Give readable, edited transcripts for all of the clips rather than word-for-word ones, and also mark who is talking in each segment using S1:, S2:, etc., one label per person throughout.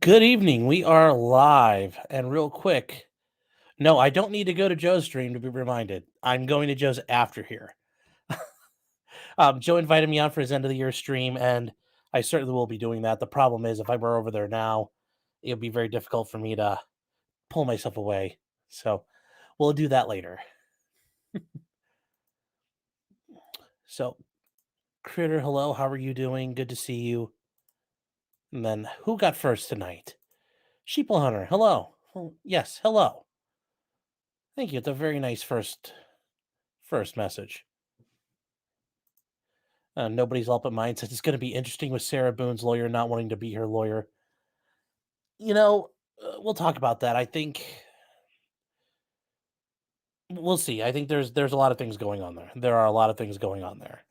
S1: Good evening. We are live. And real quick, no, I don't need to go to Joe's stream to be reminded. I'm going to Joe's after here. Joe invited me on for his end of the year stream, and I certainly will be doing that. The problem is, if I were over there now, it would be very difficult for me to pull myself away. So we'll do that later. So, Critter, hello. How are you doing? Good to see you. And then, who got first tonight? Sheeple Hunter, hello. Oh, yes, hello. Thank you. It's a very nice first message. Nobody's help but mine says it's going to be interesting with Sarah Boone's lawyer not wanting to be her lawyer. We'll talk about that. I think we'll see. I think there's a lot of things going on there. There are a lot of things going on there.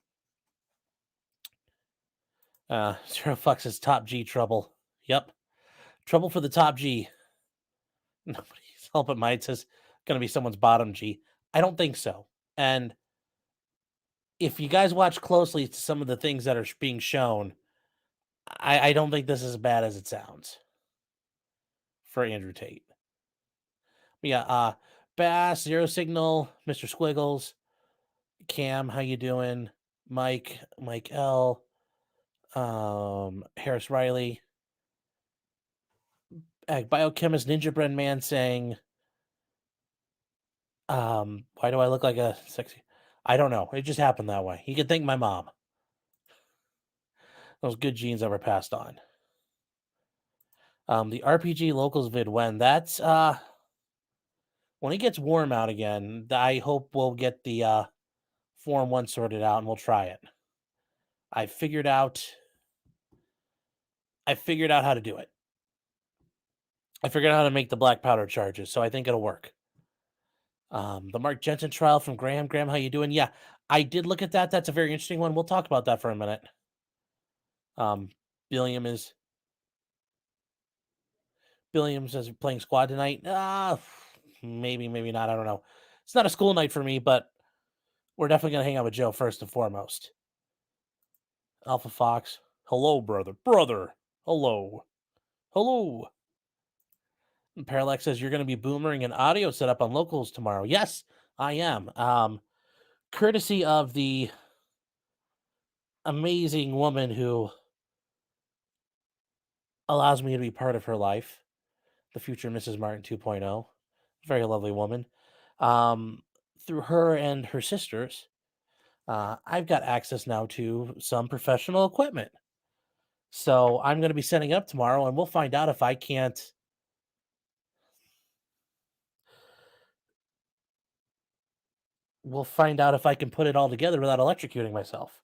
S1: Zero Fucks is top G trouble. Yep, trouble for the top G. Nobody's help but mine says going to be someone's bottom G. I don't think so. And if you guys watch closely to some of the things that are being shown, I don't think this is as bad as it sounds for Andrew Tate. Yeah, Bass, Zero Signal, Mr. Squiggles, Cam, how you doing? Mike L, Harris Riley, Biochemist Ninja Bread Man saying, why do I look like a sexy? I don't know. It just happened that way. You can thank my mom. Those good genes that were passed on. The RPG locals vid when it gets warm out again, I hope we'll get the Form 1 sorted out and we'll try it. I figured out how to do it. I figured out how to make the black powder charges, so I think it'll work. The Mark Jensen trial from Graham. Graham, how you doing? Yeah, I did look at that. That's a very interesting one. We'll talk about that for a minute. Billiams is playing squad tonight. Maybe not. I don't know. It's not a school night for me, but we're definitely gonna hang out with Joe first and foremost. Alpha Fox, hello, brother. Hello. And Parallax says you're going to be boomering an audio setup on locals tomorrow. Yes, I am. Courtesy of the amazing woman who allows me to be part of her life, the future Mrs. Martin 2.0. Very lovely woman. Through her and her sisters, I've got access now to some professional equipment. So I'm going to be setting up tomorrow, and we'll find out if I can't. We'll find out if I can put it all together without electrocuting myself.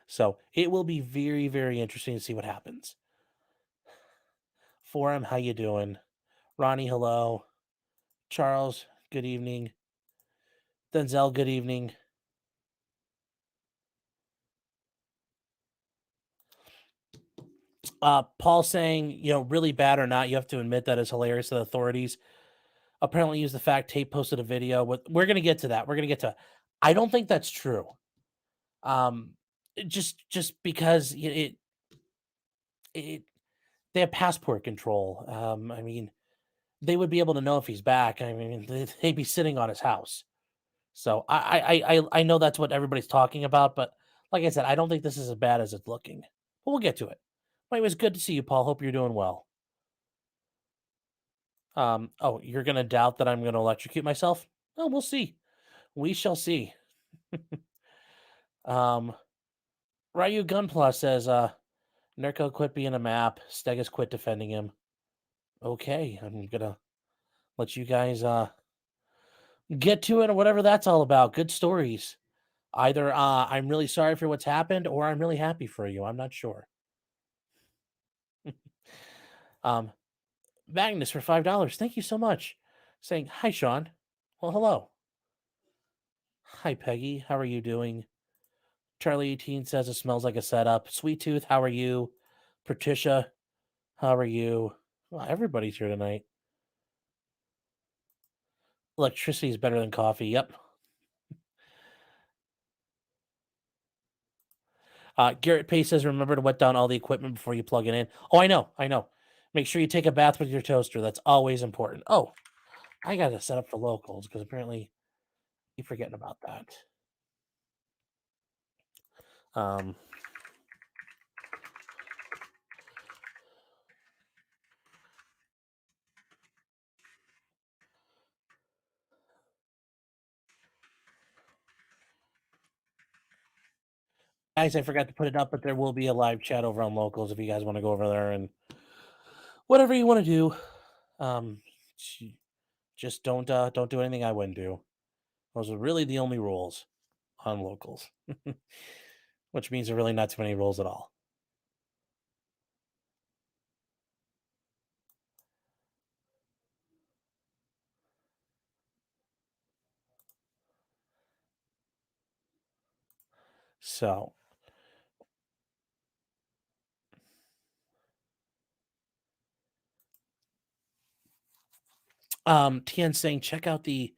S1: So it will be very, very interesting to see what happens. Forum, how you doing? Ronnie, hello. Charles, good evening. Denzel, good evening. Paul saying, really bad or not, you have to admit that is hilarious to the authorities. Apparently use the fact Tate posted a video with, we're going to get to that. I don't think that's true. Just because it they have passport control. I mean, they would be able to know if he's back. I mean, they'd be sitting on his house. So I know that's what everybody's talking about, but like I said, I don't think this is as bad as it's looking. But we'll get to it. But it was good to see you, Paul. Hope you're doing well. Oh, you're gonna doubt that I'm gonna electrocute myself? Oh, we'll see. We shall see. Ryu Gunpla says, Nerko quit being a map. Stegas quit defending him. Okay, I'm gonna let you guys get to it or whatever that's all about. Good stories. Either I'm really sorry for what's happened or I'm really happy for you. I'm not sure. Magnus for $5. Thank you so much. Saying hi, Sean. Well, hello. Hi, Peggy. How are you doing? Charlie 18 says it smells like a setup. Sweet Tooth, how are you? Patricia, how are you? Well, everybody's here tonight. Electricity is better than coffee. Yep. Garrett Pace says, remember to wet down all the equipment before you plug it in. Oh, I know. Make sure you take a bath with your toaster. That's always important. Oh, I got to set up for locals because apparently keep forgetting about that. Guys, I forgot to put it up, but there will be a live chat over on locals if you guys want to go over there and whatever you want to do. Just don't do anything I wouldn't do. Those are really the only rules on locals, which means there are really not too many rules at all. So, TN saying, check out the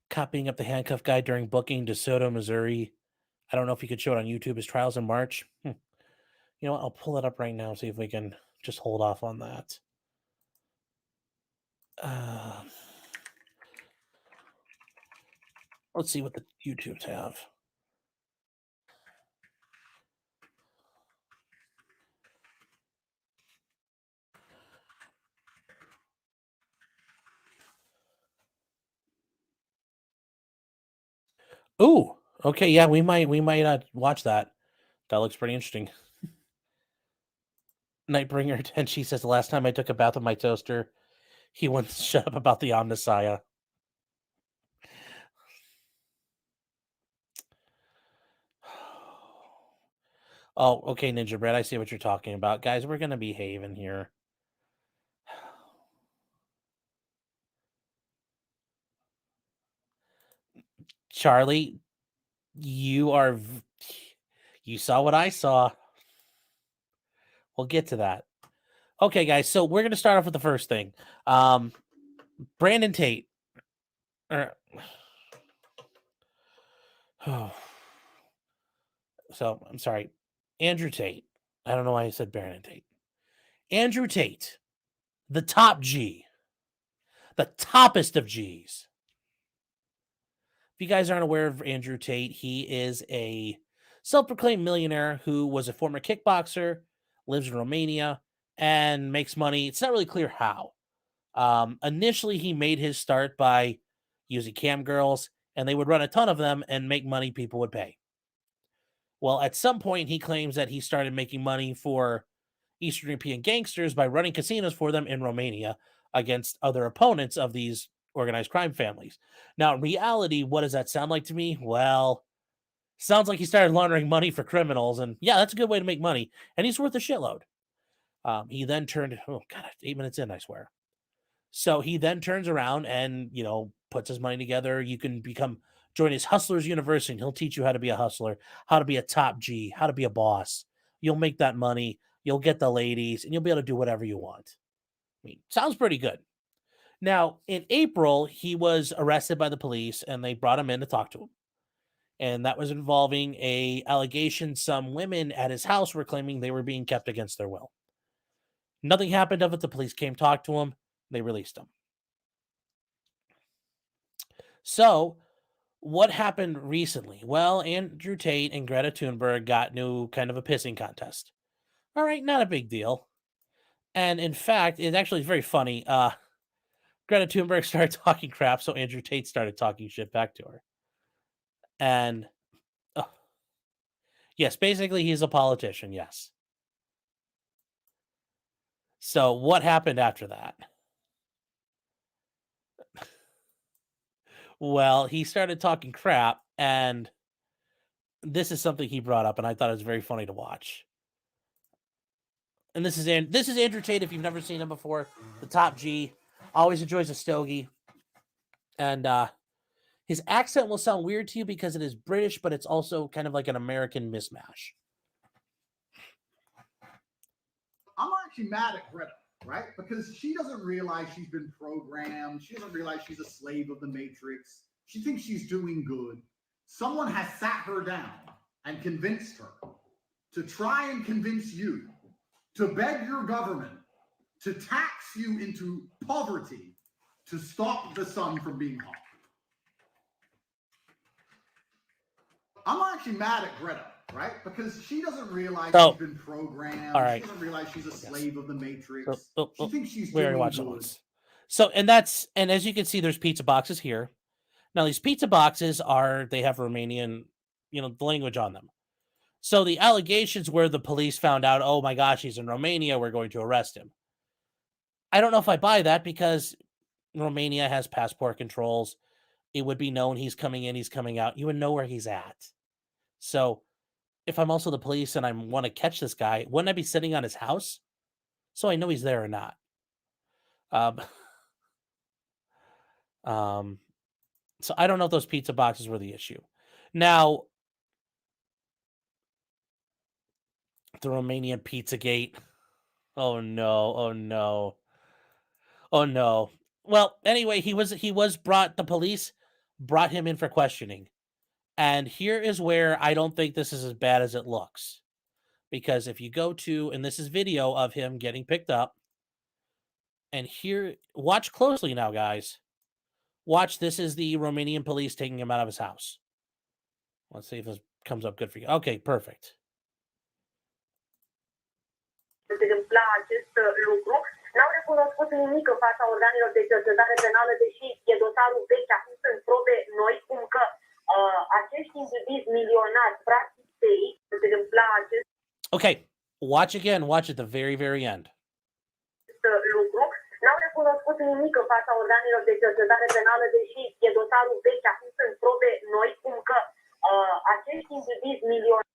S1: copying up the handcuff guy during booking DeSoto, Missouri. I don't know if you could show it on YouTube. His trials in March. You know what? I'll pull it up right now. See if we can just hold off on that. Let's see what the YouTubes have. Ooh, okay, yeah, we might watch that. That looks pretty interesting. Nightbringer 10, she says, the last time I took a bath with my toaster, he wouldn't shut up about the Omnissiah. Oh, okay, Ninja Bread, I see what you're talking about. Guys, we're going to behave in here. Charlie, you saw what I saw. We'll get to that. Okay, guys, so we're going to start off with the first thing. Brandon Tate. So, I'm sorry. Andrew Tate. I don't know why I said Brandon Tate. Andrew Tate, the top G. The toppest of Gs. If you guys aren't aware of Andrew Tate, he is a self-proclaimed millionaire who was a former kickboxer, lives in Romania, and makes money. It's not really clear how. Initially, he made his start by using cam girls, and they would run a ton of them and make money people would pay. Well, at some point, he claims that he started making money for Eastern European gangsters by running casinos for them in Romania against other opponents of these organized crime families. Now, in reality, what does that sound like to me? Well, sounds like he started laundering money for criminals, and yeah, that's a good way to make money, and he's worth a shitload. He then turned, 8 minutes in, I swear. So he then turns around and, puts his money together. You can join his Hustlers University, and he'll teach you how to be a hustler, how to be a top G, how to be a boss. You'll make that money, you'll get the ladies, and you'll be able to do whatever you want. I mean, sounds pretty good. Now, in April, he was arrested by the police, and they brought him in to talk to him. And that was involving a allegation some women at his house were claiming they were being kept against their will. Nothing happened of it. The police came, talked to him, they released him. So, what happened recently? Well, Andrew Tate and Greta Thunberg got into kind of a pissing contest. All right, not a big deal. And in fact, it's actually very funny. Greta Thunberg started talking crap, so Andrew Tate started talking shit back to her. And yes, basically he's a politician, yes. So what happened after that? Well, he started talking crap, and this is something he brought up, and I thought it was very funny to watch. And this is Andrew Tate. If you've never seen him before, the top G, always enjoys a stogie, and his accent will sound weird to you because it is British, but it's also kind of like an American mismatch.
S2: I'm actually mad at Greta, right? Because she doesn't realize she's been programmed. She doesn't realize she's a slave of the Matrix. She thinks she's doing good. Someone has sat her down and convinced her to try and convince you, to beg your government to tax you into poverty to stop the sun from being hot. I'm actually mad at Greta, right? Because she doesn't realize she's been programmed.
S1: All right.
S2: She doesn't realize she's a slave of the Matrix. She thinks she's
S1: we already
S2: doing
S1: watched
S2: good.
S1: it once. So, and as you can see, there's pizza boxes here. Now, these pizza boxes they have Romanian, the language on them. So the allegations where the police found out, oh my gosh, he's in Romania, we're going to arrest him. I don't know if I buy that because Romania has passport controls. It would be known he's coming in, he's coming out. You would know where he's at. So if I'm also the police and I want to catch this guy, wouldn't I be sitting on his house? So I know he's there or not. So I don't know if those pizza boxes were the issue. Now, the Romanian Pizzagate. Oh no, oh no. Oh no. Well, anyway, he was brought, the police brought him in for questioning. And here is where I don't think this is as bad as it looks. Because if you go to, and this is video of him getting picked up, and here, watch closely now, guys. Watch, this is the Romanian police taking him out of his house. Let's see if this comes up good for you. Okay, perfect.
S3: N-au recunoscut nimic în fața organelor de cercetare penală, deși e dosarul vechi, acum sunt probe noi, cum că acești indivizi milionari, practic, se întâmpla acest
S1: Okay, watch again, watch at the very, very end.
S3: lucru. N-au recunoscut nimic în fața organelor de cercetare penală, deși e dosarul vechi, acum sunt probe noi, cum că acești indivizi milionari.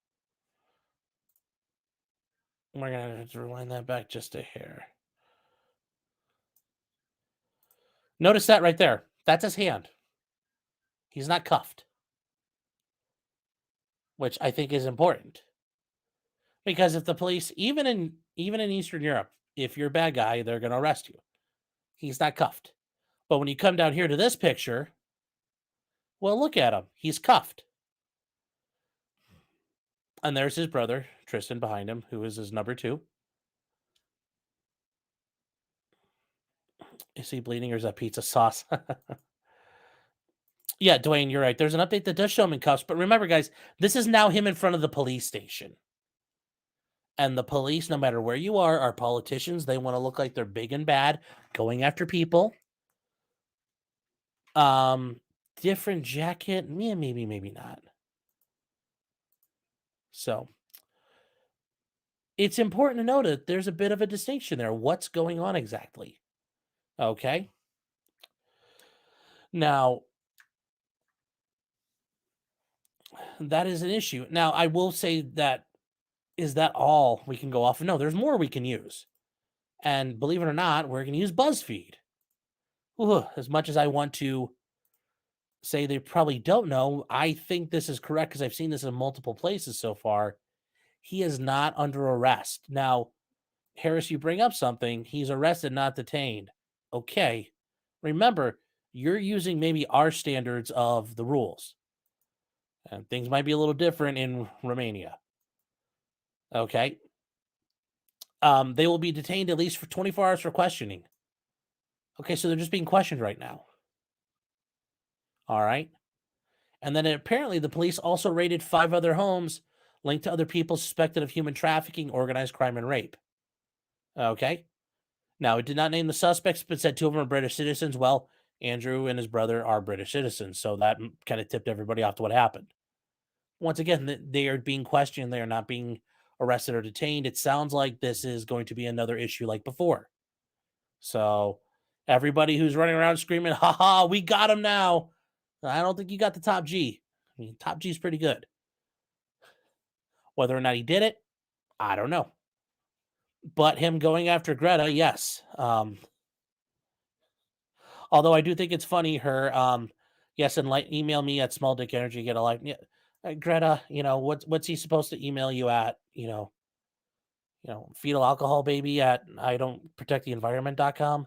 S1: We're going to have to rewind that back just a hair. Notice that right there. That's his hand. He's not cuffed. Which I think is important. Because if the police, even in Eastern Europe, if you're a bad guy, they're going to arrest you. He's not cuffed. But when you come down here to this picture, well, look at him. He's cuffed. And there's his brother, Tristan, behind him, who is his number 2. Is he bleeding or is that pizza sauce? Yeah, Dwayne, you're right. There's an update that does show him in cuffs. But remember, guys, this is now him in front of the police station. And the police, no matter where you are politicians. They want to look like they're big and bad, going after people. Different jacket. Yeah, maybe not. So it's important to note that there's a bit of a distinction there. What's going on exactly? Okay. Now, that is an issue. Now, I will say that, is that all we can go off? No, there's more we can use. And believe it or not, we're going to use BuzzFeed. Ooh, as much as I want to say they probably don't know, I think this is correct because I've seen this in multiple places so far. He is not under arrest. Now, Harris, you bring up something. He's arrested, not detained. Okay. Remember, you're using maybe our standards of the rules. And things might be a little different in Romania. Okay. They will be detained at least for 24 hours for questioning. Okay, so they're just being questioned right now. All right. And then apparently the police also raided 5 other homes linked to other people suspected of human trafficking, organized crime, and rape. Okay. Now, it did not name the suspects, but said 2 of them are British citizens. Well, Andrew and his brother are British citizens, so that kind of tipped everybody off to what happened. Once again, they are being questioned. They are not being arrested or detained. It sounds like this is going to be another issue like before. So everybody who's running around screaming, "Ha, we got him now," I don't think you got the top G. I mean, top G is pretty good. Whether or not he did it, I don't know. But him going after Greta, yes. Although I do think it's funny, her, yes, and email me at smalldickenergy, get a life. Yeah, Greta, what's he supposed to email you at? Fetal alcohol baby at idon'tprotecttheenvironment.com,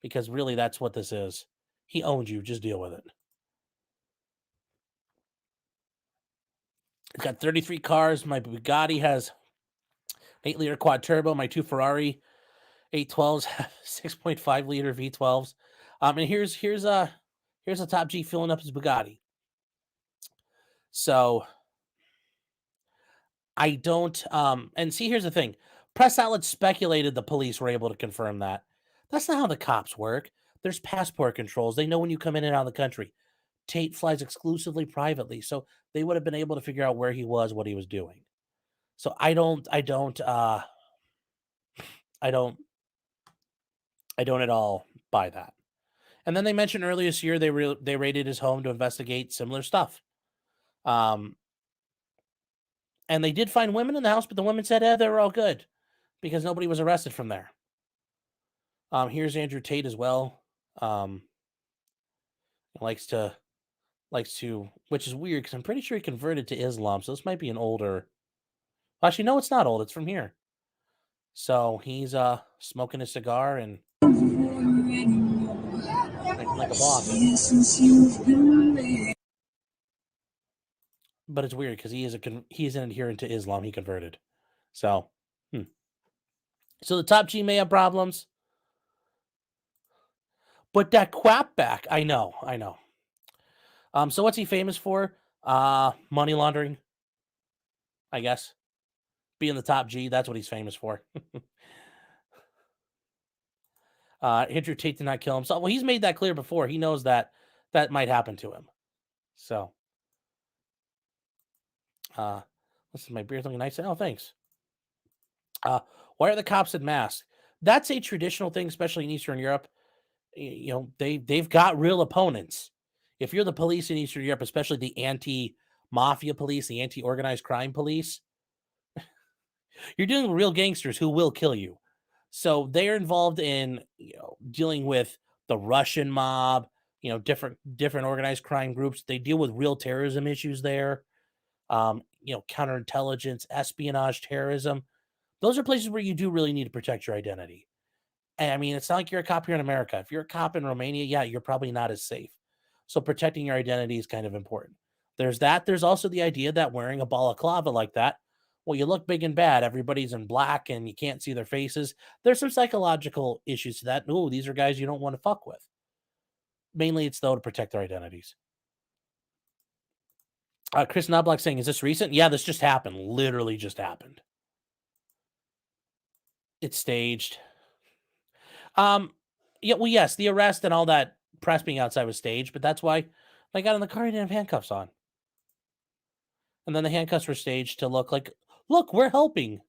S1: because really that's what this is. He owns you. Just deal with it. He's got 33 cars. My Bugatti has 8-liter quad turbo. My 2 Ferrari 812s have 6.5 liter V12s. And here's a top G filling up his Bugatti. So I don't and see, here's the thing. Press outlets speculated the police were able to confirm that. That's not how the cops work. There's passport controls. They know when you come in and out of the country. Tate flies exclusively privately, so they would have been able to figure out where he was, what he was doing. So I don't at all buy that. And then they mentioned earlier this year they raided his home to investigate similar stuff. And they did find women in the house, but the women said, they were all good because nobody was arrested from there. Here's Andrew Tate as well. Likes to, which is weird because I'm pretty sure he converted to Islam. So this might be an older. Actually, no, it's not old. It's from here. So he's smoking a cigar and like a boss. But it's weird because he is an adherent to Islam. He converted. So, So the top G may have problems. But that quap back, I know. So what's he famous for? Money laundering, I guess. Being the top G, that's what he's famous for. Andrew Tate did not kill himself. Well, he's made that clear before. He knows that might happen to him. So, listen, my beer's looking nice. Oh, thanks. Why are the cops in masks? That's a traditional thing, especially in Eastern Europe. You know, they've got real opponents. If you're the police in Eastern Europe, especially the anti-mafia police, the anti-organized crime police, you're dealing with real gangsters who will kill you. So they're involved in dealing with the Russian mob, different organized crime groups. They deal with real terrorism issues there. Counterintelligence, espionage, terrorism. Those are places where you do really need to protect your identity. And I mean, it's not like you're a cop here in America. If you're a cop in Romania, yeah, you're probably not as safe. So protecting your identity is kind of important. There's that. There's also the idea that wearing a balaclava like that, well, you look big and bad. Everybody's in black and you can't see their faces. There's some psychological issues to that. Ooh, these are guys you don't want to fuck with. Mainly it's though to protect their identities. Chris Knobloch saying, is this recent? Yeah, this just happened. Literally just happened. It's staged. Yeah, well, yes, the arrest and all that press being outside was staged, but that's why I got in the car and didn't have handcuffs on. And then the handcuffs were staged to look like, look, we're helping.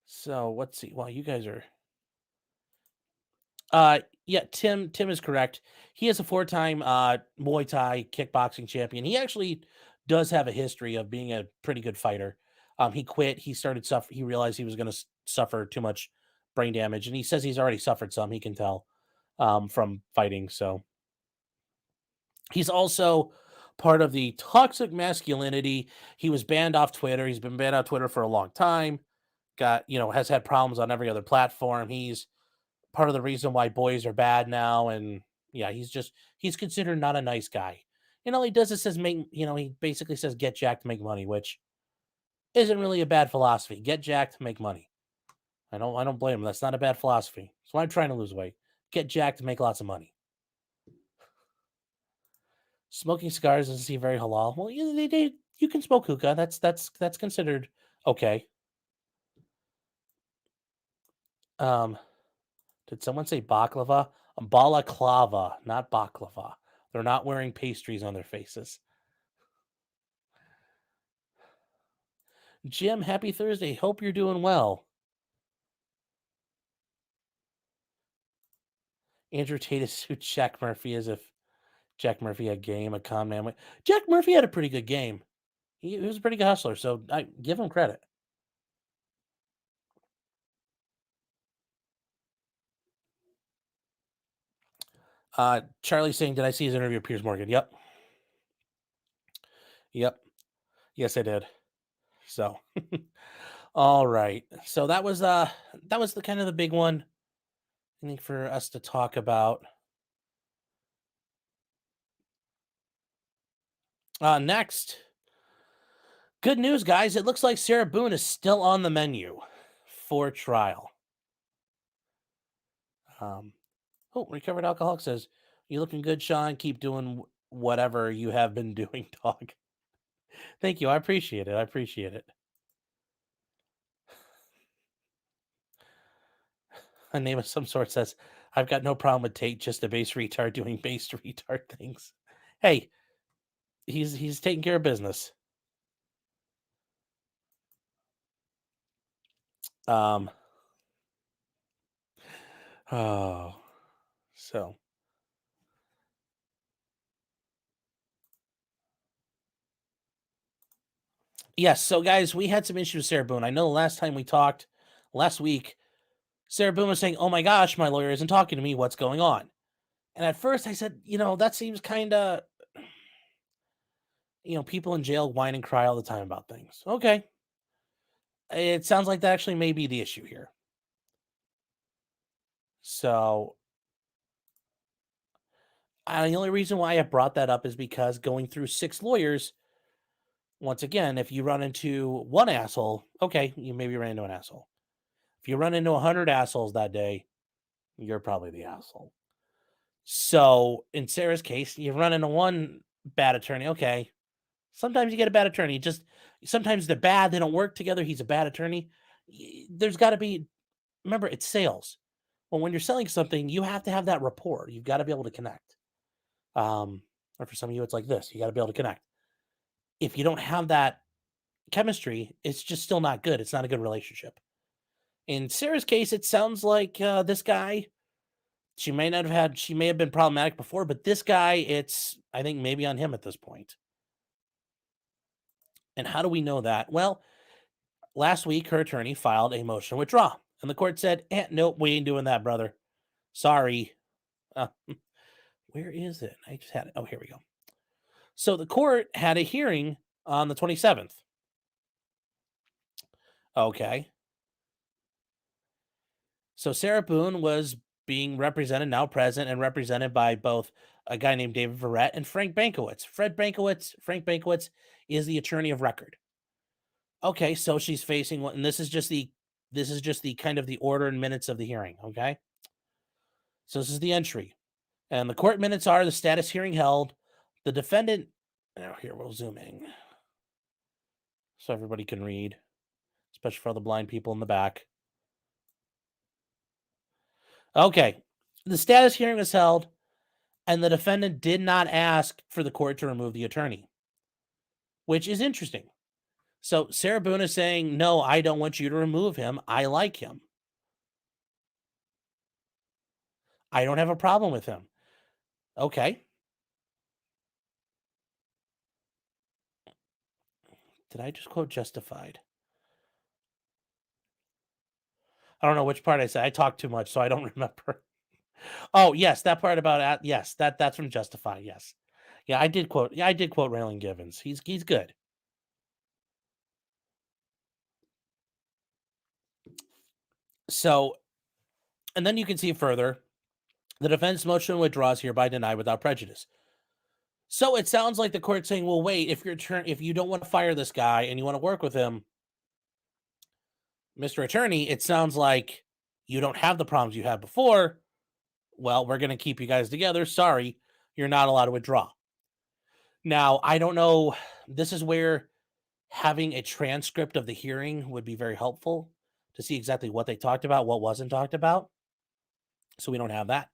S1: So let's see. Well, you guys are. Yeah, Tim is correct. He is a 4-time Muay Thai kickboxing champion. He actually does have a history of being a pretty good fighter. He quit. He started He realized he was going to suffer too much brain damage, and he says he's already suffered some. He can tell from fighting. So he's also part of the toxic masculinity. He was banned off Twitter. He's been banned off Twitter for a long time. Has had problems on every other platform. He's part of the reason why boys are bad now. And yeah, he's considered not a nice guy. All he does is says, he basically says, get jacked to make money, which isn't really a bad philosophy. Get jacked to make money. I don't blame him. That's not a bad philosophy. So I'm trying to lose weight. Get jacked to make lots of money. Smoking cigars doesn't seem very halal. Well, you can smoke hookah. That's considered okay. Did someone say baklava? Balaclava, not baklava. They're not wearing pastries on their faces. Jim, happy Thursday. Hope you're doing well. Andrew Tate is sued Jack Murphy as if Jack Murphy had game, a con man. Jack Murphy had a pretty good game. He was a pretty good hustler, so I give him credit. Charlie saying, did I see his interview with Piers Morgan? Yep. Yes, I did. So, all right. So that was the kind of the big one, I think, for us to talk about. Next, Good news, guys. It looks like Sarah Boone is still on the menu for trial. Recovered Alcoholic says, "You looking good, Sean. Keep doing whatever you have been doing, dog." Thank you. I appreciate it. I appreciate it. A name of some sort says, "I've got no problem with Tate, just a base retard doing base retard things." Hey, he's taking care of business. Oh, so yes. So guys, we had some issues with Sarah Boone. I know the last time we talked last week, Sarah Boone was saying, "Oh my gosh, my lawyer isn't talking to me. What's going on?" And at first I said, that seems kind of, people in jail whine and cry all the time about things. Okay. It sounds like that actually may be the issue here. So the only reason why I brought that up is because going through 6 lawyers, once again, if you run into one asshole, okay, you maybe ran into an asshole. If you run into 100 assholes that day, you're probably the asshole. So in Sarah's case, you run into one bad attorney. Okay. Sometimes you get a bad attorney. Just sometimes they're bad. They don't work together. He's a bad attorney. There's got to be, remember, it's sales. Well, when you're selling something, you have to have that rapport. You've got to be able to connect. Or for some of you, it's like this. You got to be able to connect. If you don't have that chemistry, it's just still not good. It's not a good relationship. In Sarah's case, it sounds like this guy, she may have been problematic before, but this guy, I think maybe on him at this point. And how do we know that? Well, last week, her attorney filed a motion to withdraw, and the court said, nope, we ain't doing that, brother. Sorry. Where is it? I just had it. Oh, here we go. So the court had a hearing on the 27th. Okay. So Sarah Boone was being represented, now present, and represented by both a guy named David Verrett and Frank Bankowitz. Frank Bankowitz is the attorney of record. Okay, so she's facing one, and this is just the kind of the order and minutes of the hearing. Okay. So this is the entry. And the court minutes are the status hearing held. The defendant, here we'll zoom in so everybody can read, especially for all the blind people in the back. Okay. The status hearing was held, and the defendant did not ask for the court to remove the attorney, which is interesting. So Sarah Boone is saying, no, I don't want you to remove him. I like him. I don't have a problem with him. Okay. Did I just quote Justified? I don't know which part I said. I talked too much, so I don't remember. Oh, yes, that part about yes, that's from Justified. Yes. Yeah, I did quote Raylan Givens. He's good. So, and then you can see further, the defense motion withdraws hereby denied without prejudice. So it sounds like the court's saying, well, wait, if you don't want to fire this guy and you want to work with him, Mr. Attorney, it sounds like you don't have the problems you had before. Well, we're going to keep you guys together. Sorry, you're not allowed to withdraw. Now, I don't know. This is where having a transcript of the hearing would be very helpful to see exactly what they talked about, what wasn't talked about. So we don't have that.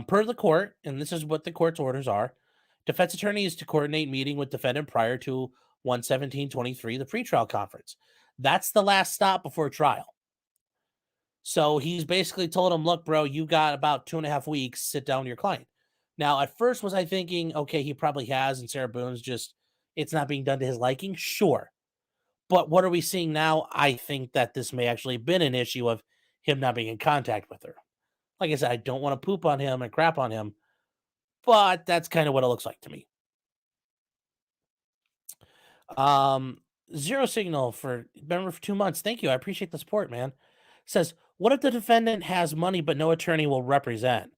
S1: Per the court, and this is what the court's orders are, defense attorney is to coordinate meeting with defendant prior to 1/17/23, the pretrial conference. That's the last stop before trial. So he's basically told him, look, bro, you got about 2.5 weeks. Sit down with your client. Now, at first was I thinking, okay, he probably has, and Sarah Boone's just, it's not being done to his liking. Sure. But what are we seeing now? I think that this may actually have been an issue of him not being in contact with her. Like I said, I don't want to poop on him and crap on him, but that's kind of what it looks like to me. Zero Signal for member for 2 months. Thank you. I appreciate the support, man. Says, what if the defendant has money but no attorney will represent?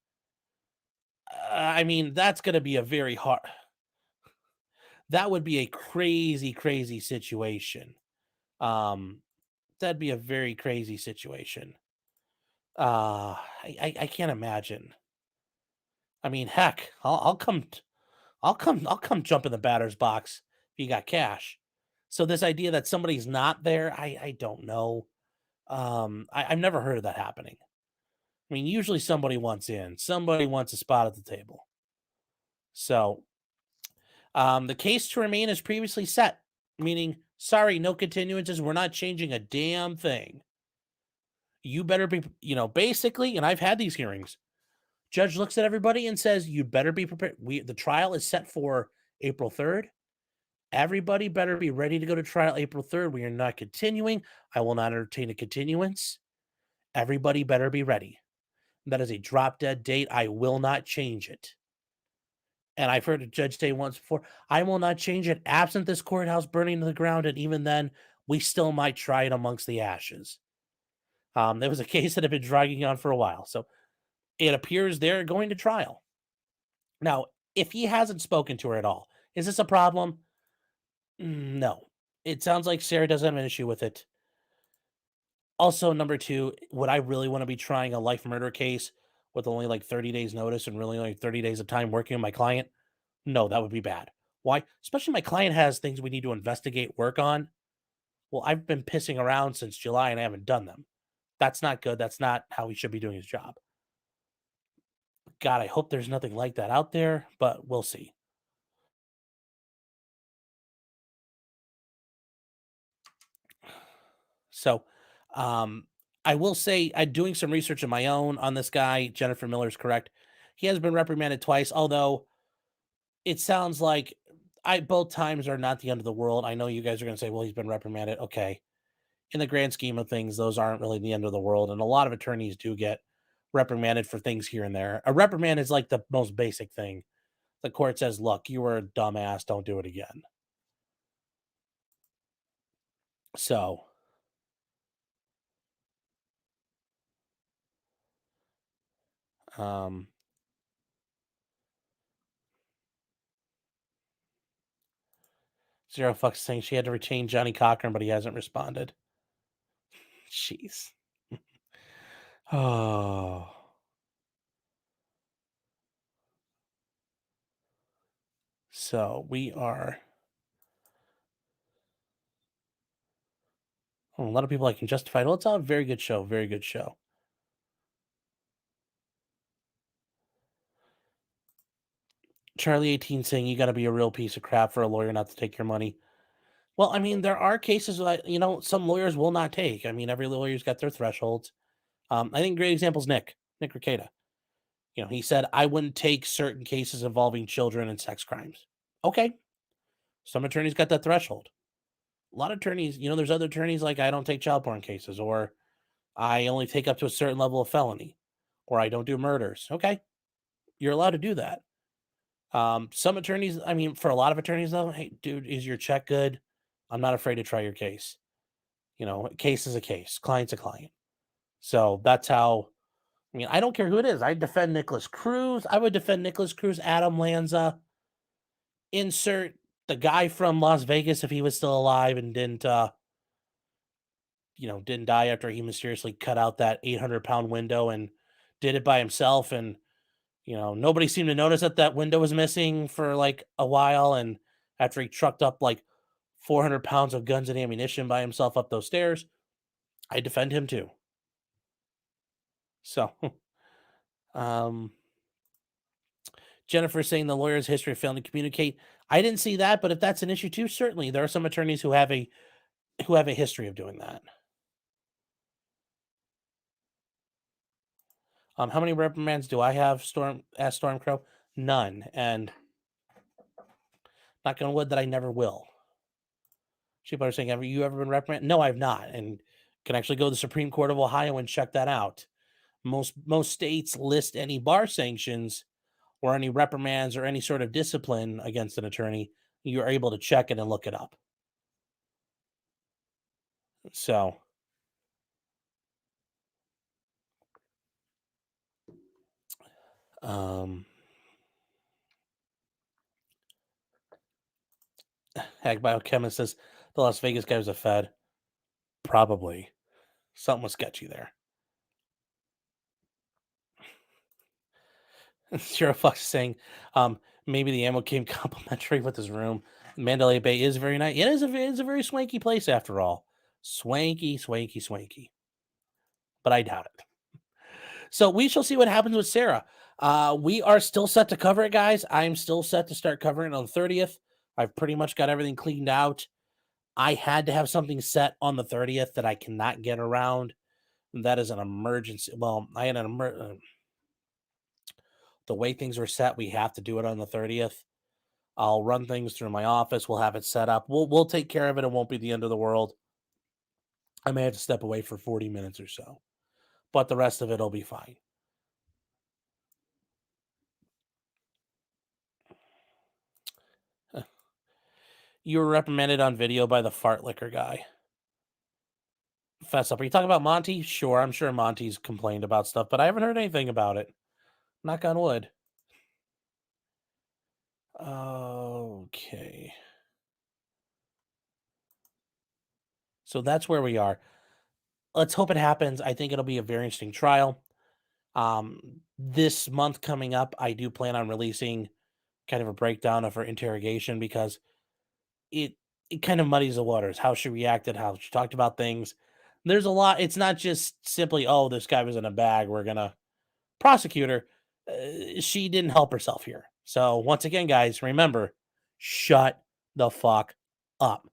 S1: I mean, that's going to be a very hard. That would be a crazy, crazy situation. Um, that'd be a very crazy situation. I can't imagine. I mean, heck, I'll come jump in the batter's box if you got cash. So this idea that somebody's not there, I don't know. I've never heard of that happening. I mean, usually somebody wants in, somebody wants a spot at the table. So the case to remain as previously set, meaning, sorry, no continuances. We're not changing a damn thing. You better be, basically, and I've had these hearings. Judge looks at everybody and says, "You better be prepared. The trial is set for April 3rd. Everybody better be ready to go to trial April 3rd. We are not continuing. I will not entertain a continuance. Everybody better be ready. That is a drop dead date. I will not change it." And I've heard a judge say once before, "I will not change it absent this courthouse burning to the ground. And even then, we still might try it amongst the ashes." There was a case that had been dragging on for a while. So it appears they're going to trial. Now, if he hasn't spoken to her at all, is this a problem? No. It sounds like Sarah doesn't have an issue with it. Also, number two, would I really want to be trying a life murder case with only like 30 days notice and really only 30 days of time working with my client? No, that would be bad. Why? Especially my client has things we need to investigate, work on. Well, I've been pissing around since July and I haven't done them. That's not good. That's not how he should be doing his job. God, I hope there's nothing like that out there, but we'll see. So, um, I will say I'm doing some research of my own on this guy. Jennifer Miller's correct. He has been reprimanded twice, although it sounds like I both times are not the end of the world. I know you guys are going to say, "Well, he's been reprimanded." Okay, in the grand scheme of things, those aren't really the end of the world, and a lot of attorneys do get reprimanded for things here and there. A reprimand is like the most basic thing. The court says, "Look, you were a dumbass. Don't do it again." So, um, Zero Fucks saying she had to retain Johnny Cochran, but he hasn't responded. Jeez. Oh. So we are a lot of people I can justify. Well, it's all a very good show. Very good show. Charlie 18 saying you got to be a real piece of crap for a lawyer not to take your money. Well, I mean, there are cases that, some lawyers will not take. I mean, every lawyer's got their thresholds. I think a great example is Nick Ricada. He said, "I wouldn't take certain cases involving children and sex crimes." Okay. Some attorneys got that threshold. A lot of attorneys, there's other attorneys like, "I don't take child porn cases," or "I only take up to a certain level of felony," or "I don't do murders." Okay. You're allowed to do that. Some attorneys, I mean, for a lot of attorneys though, "Hey, dude, is your check good? I'm not afraid to try your case." A case is a case, client's a client. So that's how, I mean, I don't care who it is. I defend Nicholas Cruz. I would defend Nicholas Cruz, Adam Lanza, insert the guy from Las Vegas if he was still alive and didn't die after he mysteriously cut out that 800-pound window and did it by himself. And, nobody seemed to notice that that window was missing for like a while. And after he trucked up like 400 pounds of guns and ammunition by himself up those stairs, I defend him too. So, um, Jennifer saying the lawyer's history of failing to communicate. I didn't see that, but if that's an issue too, certainly there are some attorneys who have a history of doing that. How many reprimands do I have? Asked Storm Crow. None, and knock on wood that I never will. People are saying, "Have you ever been reprimanded?" No, I've not, and can actually go to the Supreme Court of Ohio and check that out. Most states list any bar sanctions or any reprimands or any sort of discipline against an attorney. You are able to check it and look it up. So, um, Hag Biochemist says the Las Vegas guy was a Fed. Probably. Something was sketchy there. Zero Fox is saying, maybe the ammo came complimentary with his room. Mandalay Bay is very nice. It is a very swanky place after all. Swanky, swanky, swanky. But I doubt it. So we shall see what happens with Sarah. We are still set to cover it, guys. I'm still set to start covering it on the 30th. I've pretty much got everything cleaned out. I had to have something set on the 30th that I cannot get around. That is an emergency. Well, I had the way things were set, we have to do it on the 30th. I'll run things through my office. We'll have it set up. We'll take care of it. It won't be the end of the world. I may have to step away for 40 minutes or so, but the rest of it will be fine. You were reprimanded on video by the fart liquor guy. Fess up. Are you talking about Monty? Sure, I'm sure Monty's complained about stuff, but I haven't heard anything about it. Knock on wood. Okay. So that's where we are. Let's hope it happens. I think it'll be a very interesting trial. This month coming up, I do plan on releasing kind of a breakdown of her interrogation because it kind of muddies the waters. How she reacted, how she talked about things. There's a lot. It's not just simply, oh, this guy was in a bag, we're gonna prosecute her. She didn't help herself here. So once again, guys, remember, shut the fuck up.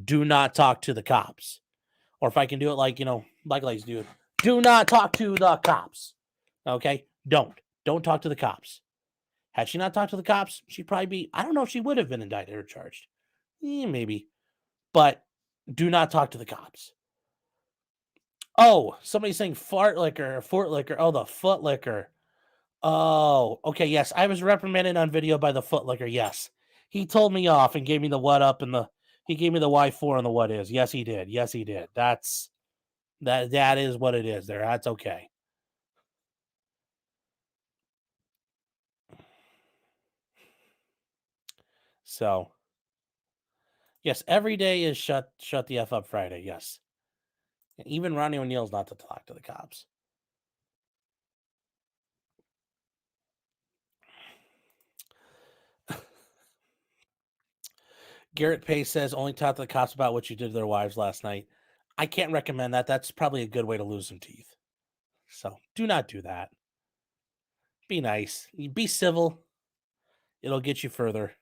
S1: Do not talk to the cops. Or if I can do it like, like I like to do, do not talk to the cops. Okay? Don't talk to the cops. Had she not talked to the cops, she'd probably be, I don't know if she would have been indicted or charged. Maybe. But do not talk to the cops. Oh, somebody's saying fart liquor or foot liquor. Oh, the foot liquor. Oh, okay. Yes, I was reprimanded on video by the foot liquor. Yes. He told me off and gave me the what up and he gave me the Y4 and the what is. Yes, he did. Yes, he did. That is what it is there. That's okay. So, yes, every day is shut the F up Friday. Yes. And even Ronnie O'Neal's not to talk to the cops. Garrett Pace says only talk to the cops about what you did to their wives last night. I can't recommend that. That's probably a good way to lose some teeth. So do not do that. Be nice. Be civil. It'll get you further.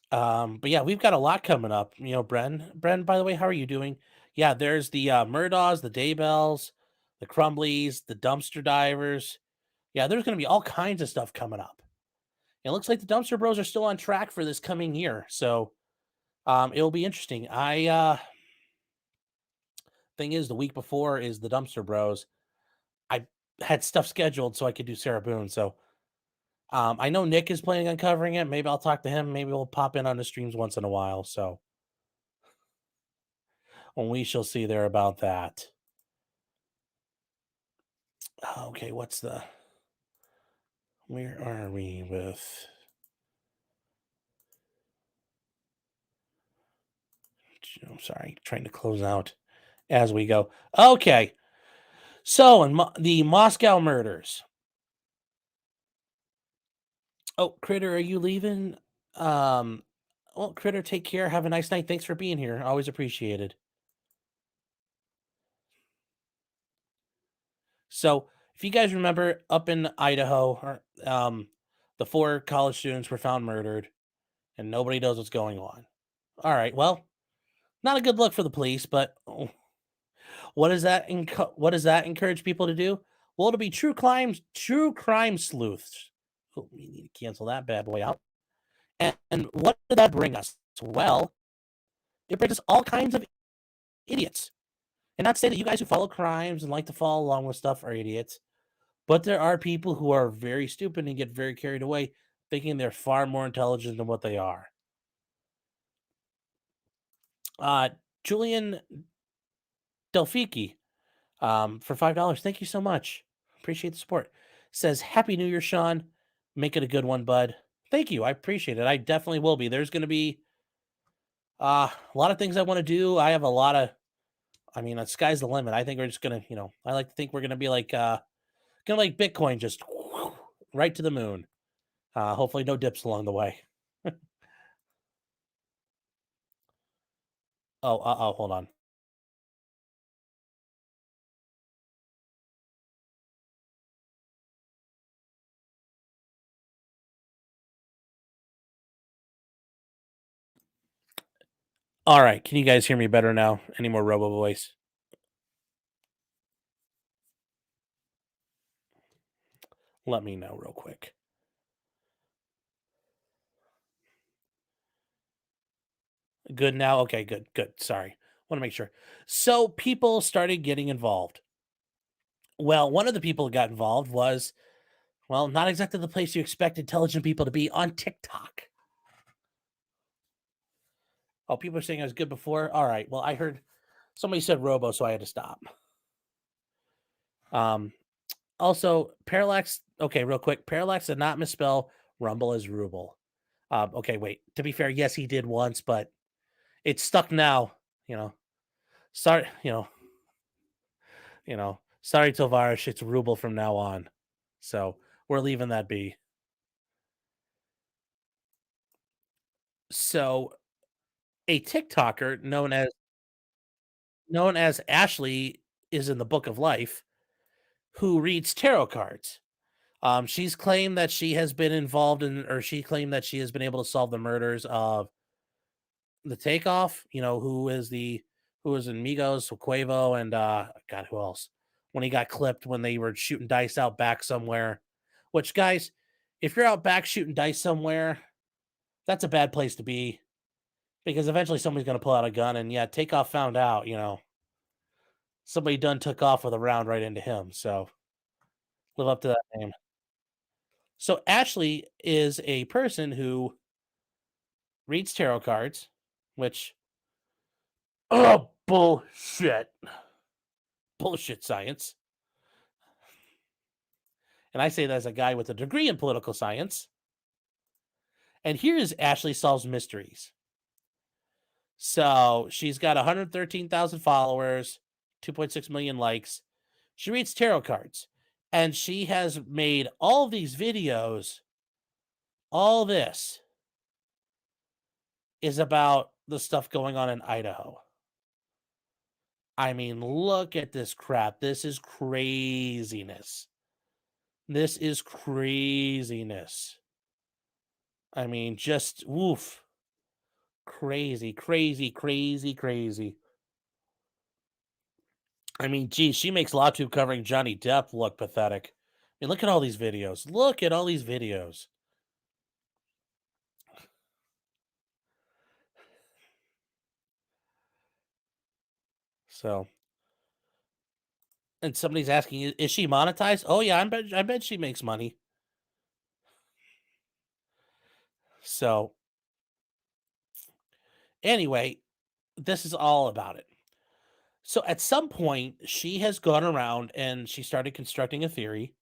S1: But yeah, we've got a lot coming up. Bren, by the way, how are you doing? Yeah, there's the Murdaws, the Daybells, the Crumblies, the Dumpster Divers. Yeah, there's going to be all kinds of stuff coming up. It looks like the Dumpster Bros are still on track for this coming year. So it'll be interesting. Thing is, the week before is the Dumpster Bros. I had stuff scheduled so I could do Sarah Boone. So I know Nick is planning on covering it. Maybe I'll talk to him. Maybe we'll pop in on the streams once in a while. So we shall see there about that. Okay, where are we with? I'm sorry, trying to close out as we go. Okay, so in the Moscow murders. Oh, Critter, are you leaving? Well, Critter, take care. Have a nice night. Thanks for being here. Always appreciated. So, if you guys remember, up in Idaho, the 4 college students were found murdered, and nobody knows what's going on. All right, well, not a good look for the police, but what does that encourage people to do? Well, it'll be true crime sleuths. Oh, we need to cancel that bad boy out. And what did that bring us? Well, it brings us all kinds of idiots. And not to say that you guys who follow crimes and like to follow along with stuff are idiots, but there are people who are very stupid and get very carried away thinking they're far more intelligent than what they are. Julian Delfiki, for $5. Thank you so much. Appreciate the support. Says, Happy New Year, Sean. Make it a good one, bud. Thank you. I appreciate it. I definitely will be. There's going to be a lot of things I want to do. I have a lot of, I mean, the sky's the limit. I think we're just going to, I like to think we're going to be like, kind of like Bitcoin, just right to the moon. Hopefully no dips along the way. Oh, hold on. All right. Can you guys hear me better now? Any more robo voice? Let me know real quick. Good now? Okay, good, good. Sorry. Want to make sure. So people started getting involved. Well, one of the people who got involved was, well, not exactly the place you expect intelligent people to be on TikTok. Oh, people are saying I was good before. All right. Well, I heard somebody said robo, so I had to stop. Also, Parallax. Okay, real quick. Parallax did not misspell Rumble as Ruble. Okay, wait. To be fair, yes, he did once, but it's stuck now. You know, sorry. Sorry, Tovaris. It's Ruble from now on. So we're leaving that be. So a TikToker known as Ashley is in the Book of Life, who reads tarot cards. She's claimed that she has been involved in, or she claimed that she has been able to solve the murders of the Takeoff. Who is in Migos, so Quavo, and God, who else? When he got clipped when they were shooting dice out back somewhere. Which, guys, if you're out back shooting dice somewhere, that's a bad place to be because eventually somebody's going to pull out a gun. And yeah, Takeoff found out, somebody done took off with a round right into him. So live up to that name. So Ashley is a person who reads tarot cards, which, oh, bullshit science. And I say that as a guy with a degree in political science. And here's Ashley Solves Mysteries. So she's got 113,000 followers, 2.6 million likes. She reads tarot cards. And she has made all these videos. All this is about the stuff going on in Idaho. I mean, look at this crap. This is craziness. This is craziness. I mean, just woof. Crazy, crazy, crazy, crazy. I mean, geez, she makes LawTube covering Johnny Depp look pathetic. I mean, look at all these videos. Look at all these videos. So, and somebody's asking, is she monetized? Oh yeah, I bet she makes money. So, anyway, this is all about it. So, at some point, she has gone around and she started constructing a theory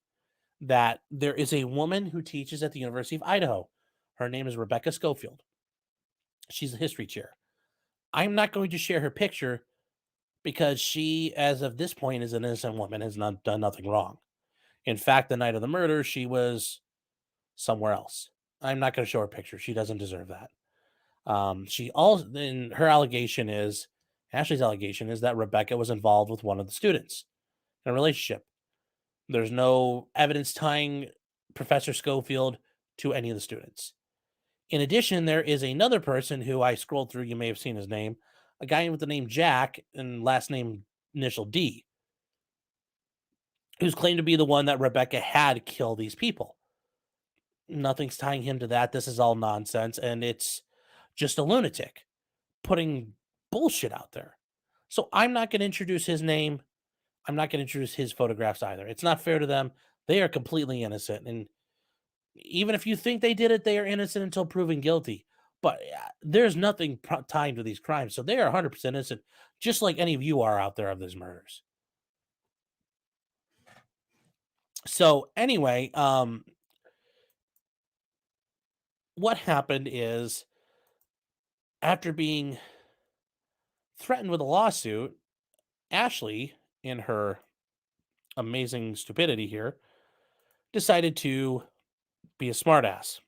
S1: that there is a woman who teaches at the University of Idaho. Her name is Rebecca Schofield. She's a history chair. I'm not going to share her picture because she, as of this point, is an innocent woman, has not done nothing wrong. In fact, the night of the murder, she was somewhere else. I'm not going to show her picture. She doesn't deserve that. She also, then her allegation is, Ashley's allegation is that Rebecca was involved with one of the students in a relationship. There's no evidence tying Professor Schofield to any of the students. In addition, there is another person who I scrolled through. You may have seen his name, a guy with the name Jack and last name initial D, who's claimed to be the one that Rebecca had kill these people. Nothing's tying him to that. This is all nonsense, and it's just a lunatic putting bullshit out there. So I'm not going to introduce his name. I'm not going to introduce his photographs either. It's not fair to them. They are completely innocent, and even if you think they did it, they are innocent until proven guilty. But there's nothing tying to these crimes, so they are 100% innocent, just like any of you are out there of these murders. So anyway, what happened is, after being threatened with a lawsuit, Ashley, in her amazing stupidity here, decided to be a smartass.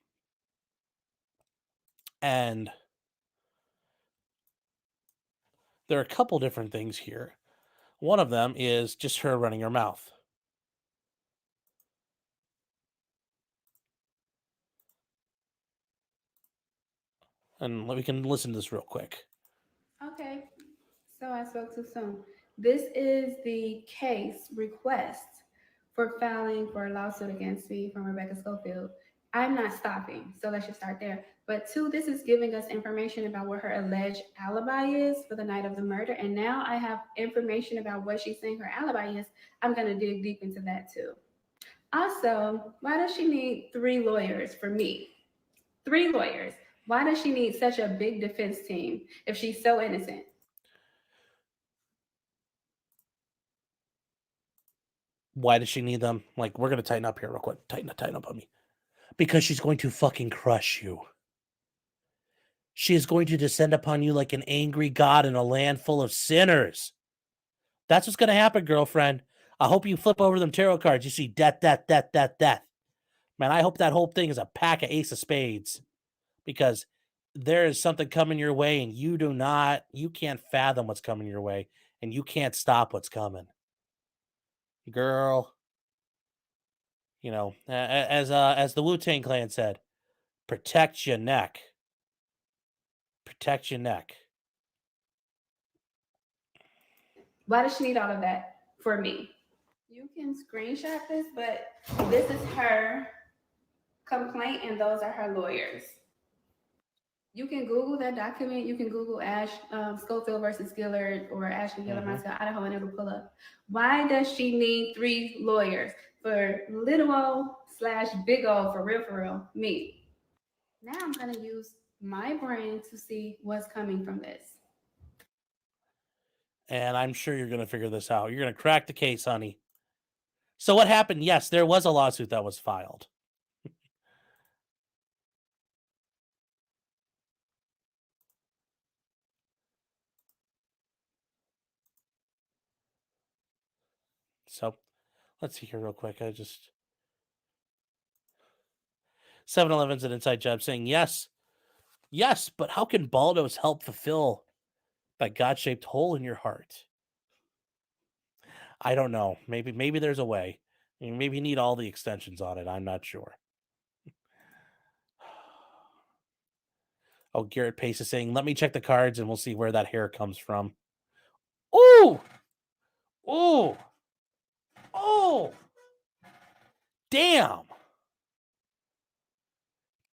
S1: And there are a couple different things here. One of them is just her running her mouth. And we can listen to this real quick.
S4: Okay, so I spoke too soon. This is the case request for filing for a lawsuit against me from Rebecca Schofield. I'm not stopping, so let's just start there. But two, this is giving us information about what her alleged alibi is for the night of the murder. And now I have information about what she's saying her alibi is. I'm going to dig deep into that too. Also, why does she need 3 lawyers for me? 3 lawyers. Why does she need such a big defense team if she's so innocent?
S1: Why does she need them? Like, we're going to tighten up here real quick. Tighten up on me. Because she's going to fucking crush you. She is going to descend upon you like an angry god in a land full of sinners. That's what's going to happen, girlfriend. I hope you flip over them tarot cards. You see death, death, death, death, death. Man, I hope that whole thing is a pack of ace of spades. Because there is something coming your way and you can't fathom what's coming your way. And you can't stop what's coming. Girl. You know, as the Wu-Tang Clan said, protect your neck. Protect your neck.
S4: Why does she need all of that for me? You can screenshot this, but this is her complaint and those are her lawyers. You can Google that document. You can Google Schofield versus Gillard or Ashley Gillard, Idaho, and it'll pull up. Why does she need 3 lawyers for little O / big O, for real, me? Now I'm going to use my brain to see what's coming from this.
S1: And I'm sure you're going to figure this out. You're going to crack the case, honey. So what happened? Yes, there was a lawsuit that was filed. So let's see here real quick. 7-Eleven's an inside job saying, yes, but how can Baldos help fulfill that God-shaped hole in your heart? I don't know. Maybe there's a way. Maybe you need all the extensions on it. I'm not sure. Oh, Garrett Pace is saying, let me check the cards and we'll see where that hair comes from. Ooh! Ooh! Oh! Damn!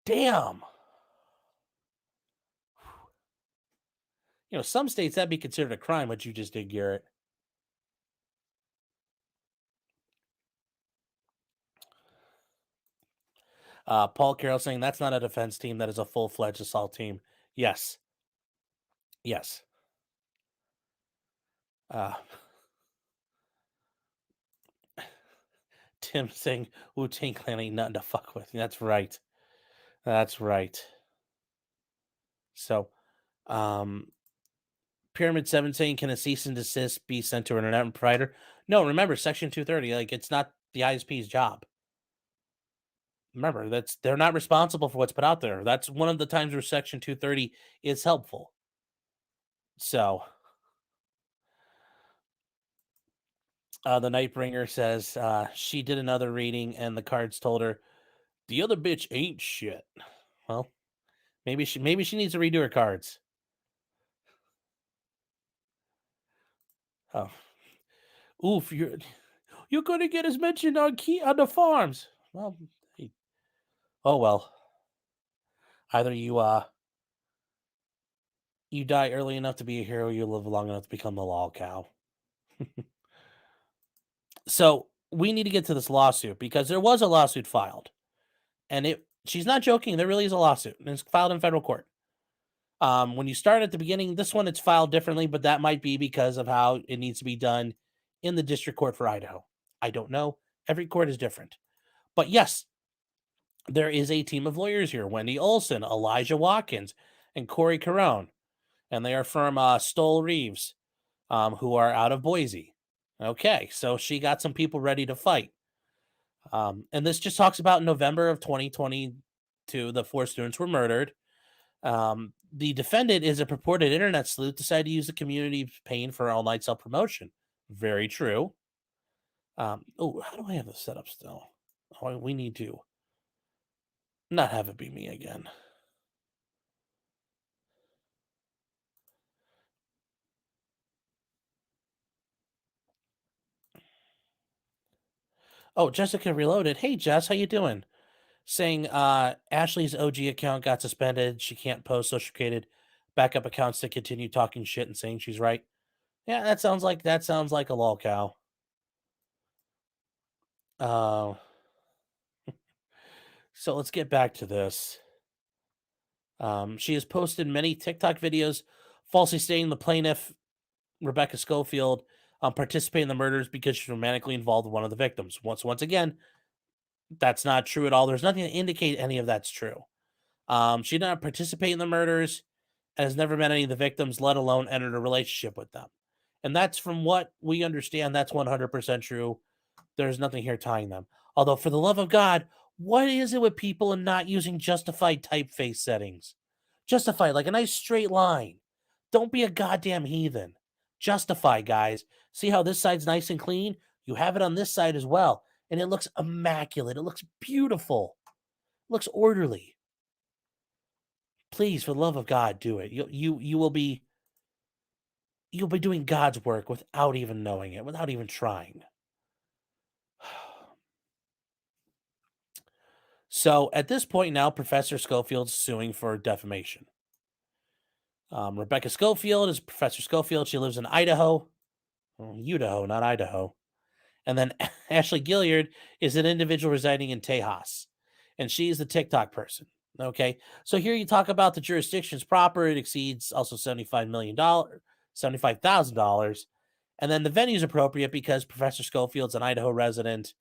S1: Damn! You know, some states that'd be considered a crime, what you just did, Garrett. Paul Carroll saying that's not a defense team. That is a full-fledged assault team. Yes. Yes. Tim saying Wu-Tang Clan ain't nothing to fuck with. That's right. That's right. So, Pyramid 7 saying, can a cease and desist be sent to an internet provider? No, remember, Section 230, like, it's not the ISP's job. Remember, they're not responsible for what's put out there. That's one of the times where Section 230 is helpful. So, the Nightbringer says she did another reading and the cards told her the other bitch ain't shit. Well, maybe she needs to redo her cards. Oh, oof! You're gonna get as mentioned on the farms. Well, hey. Oh well. Either you die early enough to be a hero, you live long enough to become the law cow. So we need to get to this lawsuit because there was a lawsuit filed, and she's not joking. There really is a lawsuit, and it's filed in federal court. When you start at the beginning, this one it's filed differently, but that might be because of how it needs to be done in the district court for Idaho. I don't know. Every court is different. But yes, there is a team of lawyers here: Wendy Olson, Elijah Watkins, and Corey Carone, and they are from Stoll Reeves, who are out of Boise. Okay, so she got some people ready to fight. And this just talks about November of 2022, the 4 students were murdered. The defendant is a purported internet sleuth, decided to use the community's pain for all-night self-promotion. Very true. Oh, how do I have this set up still? Oh, we need to not have it be me again. Oh, Jessica Reloaded. Hey, Jess, how you doing? Saying Ashley's OG account got suspended. She can't post social backup accounts to continue talking shit and saying she's right. Yeah, that sounds like a lol cow. Uh, so let's get back to this. She has posted many TikTok videos falsely stating the plaintiff, Rebecca Schofield, participated in the murders because she's romantically involved with one of the victims. Once again, that's not true at all. There's nothing to indicate any of that's true. She did not participate in the murders and has never met any of the victims, let alone entered a relationship with them. And that's, from what we understand, that's 100% true. There's nothing here tying them. Although, for the love of God, what is it with people and not using justified typeface settings? Justify, like a nice straight line. Don't be a goddamn heathen. Justify, guys. See how this side's nice and clean? You have it on this side as well. And it looks immaculate. It looks beautiful. It looks orderly. Please, for the love of God, do it. You'll be doing God's work without even knowing it, without even trying. So at this point now, Professor Schofield's suing for defamation. Rebecca Schofield is Professor Schofield. She lives in Idaho. Idaho, not Idaho. And then Ashley Gilliard is an individual residing in Tejas. And she's the TikTok person. Okay. So here you talk about the jurisdiction's proper. It exceeds also $75,000. And then the venue's appropriate because Professor Schofield's an Idaho resident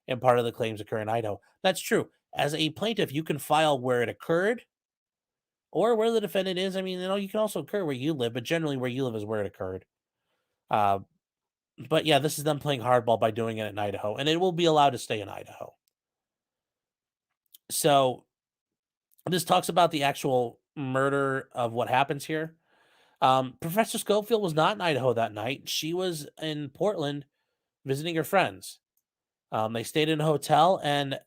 S1: and part of the claims occur in Idaho. That's true. As a plaintiff, you can file where it occurred or where the defendant is. I mean, you can also occur where you live, but generally where you live is where it occurred. But yeah, this is them playing hardball by doing it in Idaho, and it will be allowed to stay in Idaho. So this talks about the actual murder of what happens here. Professor Schofield was not in Idaho that night. She was in Portland visiting her friends. They stayed in a hotel, and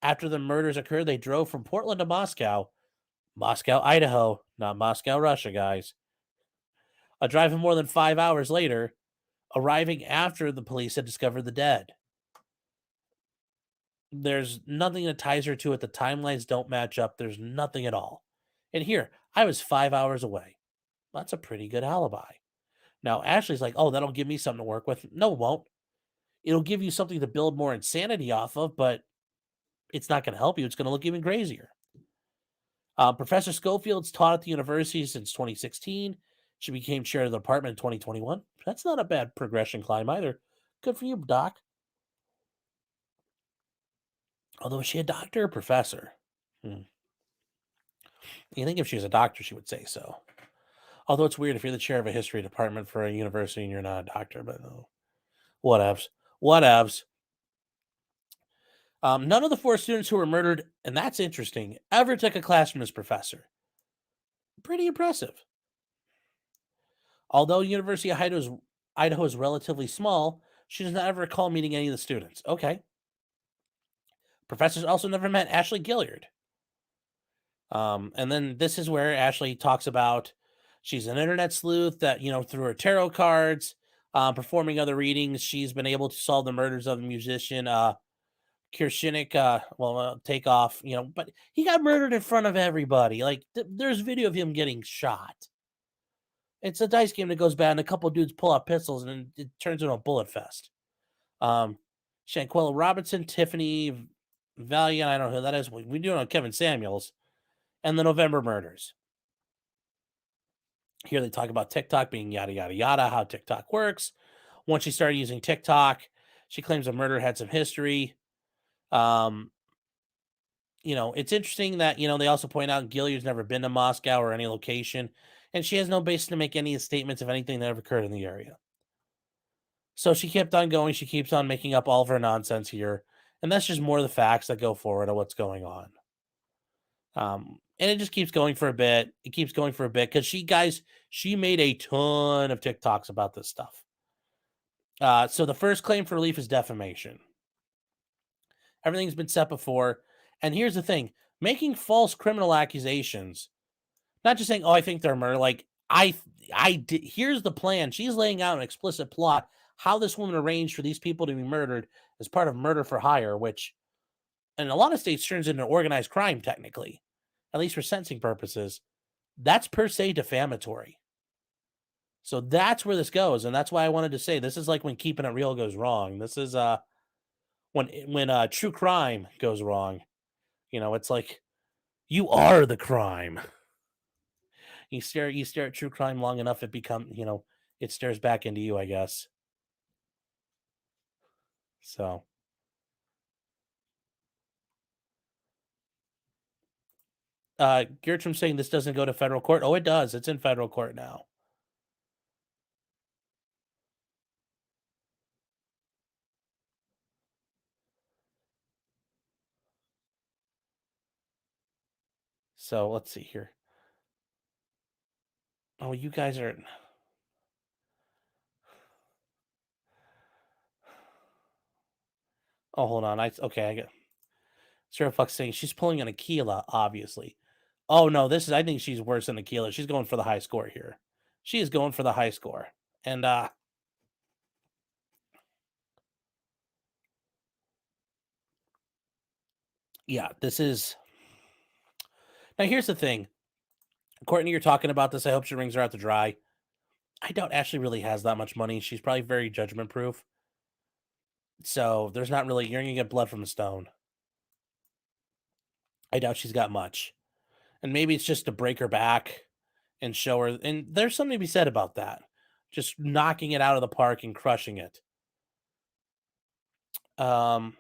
S1: after the murders occurred, they drove from Portland to Moscow, Idaho, not Moscow, Russia, guys. A drive of more than 5 hours later, arriving after the police had discovered the dead. There's nothing that ties her to it. The timelines don't match up. There's nothing at all. And here, I was 5 hours away. That's a pretty good alibi. Now, Ashley's like, oh, that'll give me something to work with. No, it won't. It'll give you something to build more insanity off of, but it's not going to help you. It's going to look even crazier. Professor Schofield's taught at the university since 2016. She became chair of the department in 2021. That's not a bad progression climb either. Good for you, Doc. Although, is she a doctor or professor? You think if she was a doctor, she would say so. Although it's weird if you're the chair of a history department for a university and you're not a doctor, but no. Whatevs. None of the 4 students who were murdered, and that's interesting, ever took a class from this professor. Pretty impressive. Although University of Idaho is relatively small, she does not ever recall meeting any of the students. Okay. Professors also never met Ashley Gilliard. And then this is where Ashley talks about she's an internet sleuth that, through her tarot cards, performing other readings, she's been able to solve the murders of the musician Kirshinik, Takeoff, but he got murdered in front of everybody. Like, there's video of him getting shot. It's a dice game that goes bad, and a couple of dudes pull out pistols, and it turns into a bullet fest. Shanquella Robinson, Tiffany Valiant, I don't know who that is. We do know Kevin Samuels, and the November murders. Here they talk about TikTok being yada, yada, yada, how TikTok works. Once she started using TikTok, she claims the murder had some history. it's interesting that, they also point out Gilliard's never been to Moscow or any location, and she has no basis to make any statements of anything that ever occurred in the area. So she kept on going. She keeps on making up all of her nonsense here. And that's just more of the facts that go forward of what's going on. And it just keeps going for a bit. It keeps going for a bit because she made a ton of TikToks about this stuff. So the first claim for relief is defamation. Everything's been set before. And here's the thing, making false criminal accusations, not just saying, oh, I think they're murder. Like, I did. Here's the plan. She's laying out an explicit plot how this woman arranged for these people to be murdered as part of murder for hire, which in a lot of states turns into organized crime, technically, at least for sentencing purposes. That's per se defamatory. So that's where this goes. And that's why I wanted to say this is like when keeping it real goes wrong. This is when true crime goes wrong. It's like you are the crime. You stare at true crime long enough, it it stares back into you, I guess. So Gertrude saying this doesn't go to federal court. Oh, it does. It's in federal court now. So let's see here. Oh, you guys are. Oh, hold on. I got Sarah Fox saying she's pulling an Aquila, obviously. Oh no, I think she's worse than Aquila. She's going for the high score here. She is going for the high score. And yeah, this is. Now here's the thing. Courtney, you're talking about this. I hope she wrings her out to dry. I doubt Ashley really has that much money. She's probably very judgment proof. So there's not really, you're going to get blood from a stone. I doubt she's got much. And maybe it's just to break her back and show her. And there's something to be said about that. Just knocking it out of the park and crushing it. Paul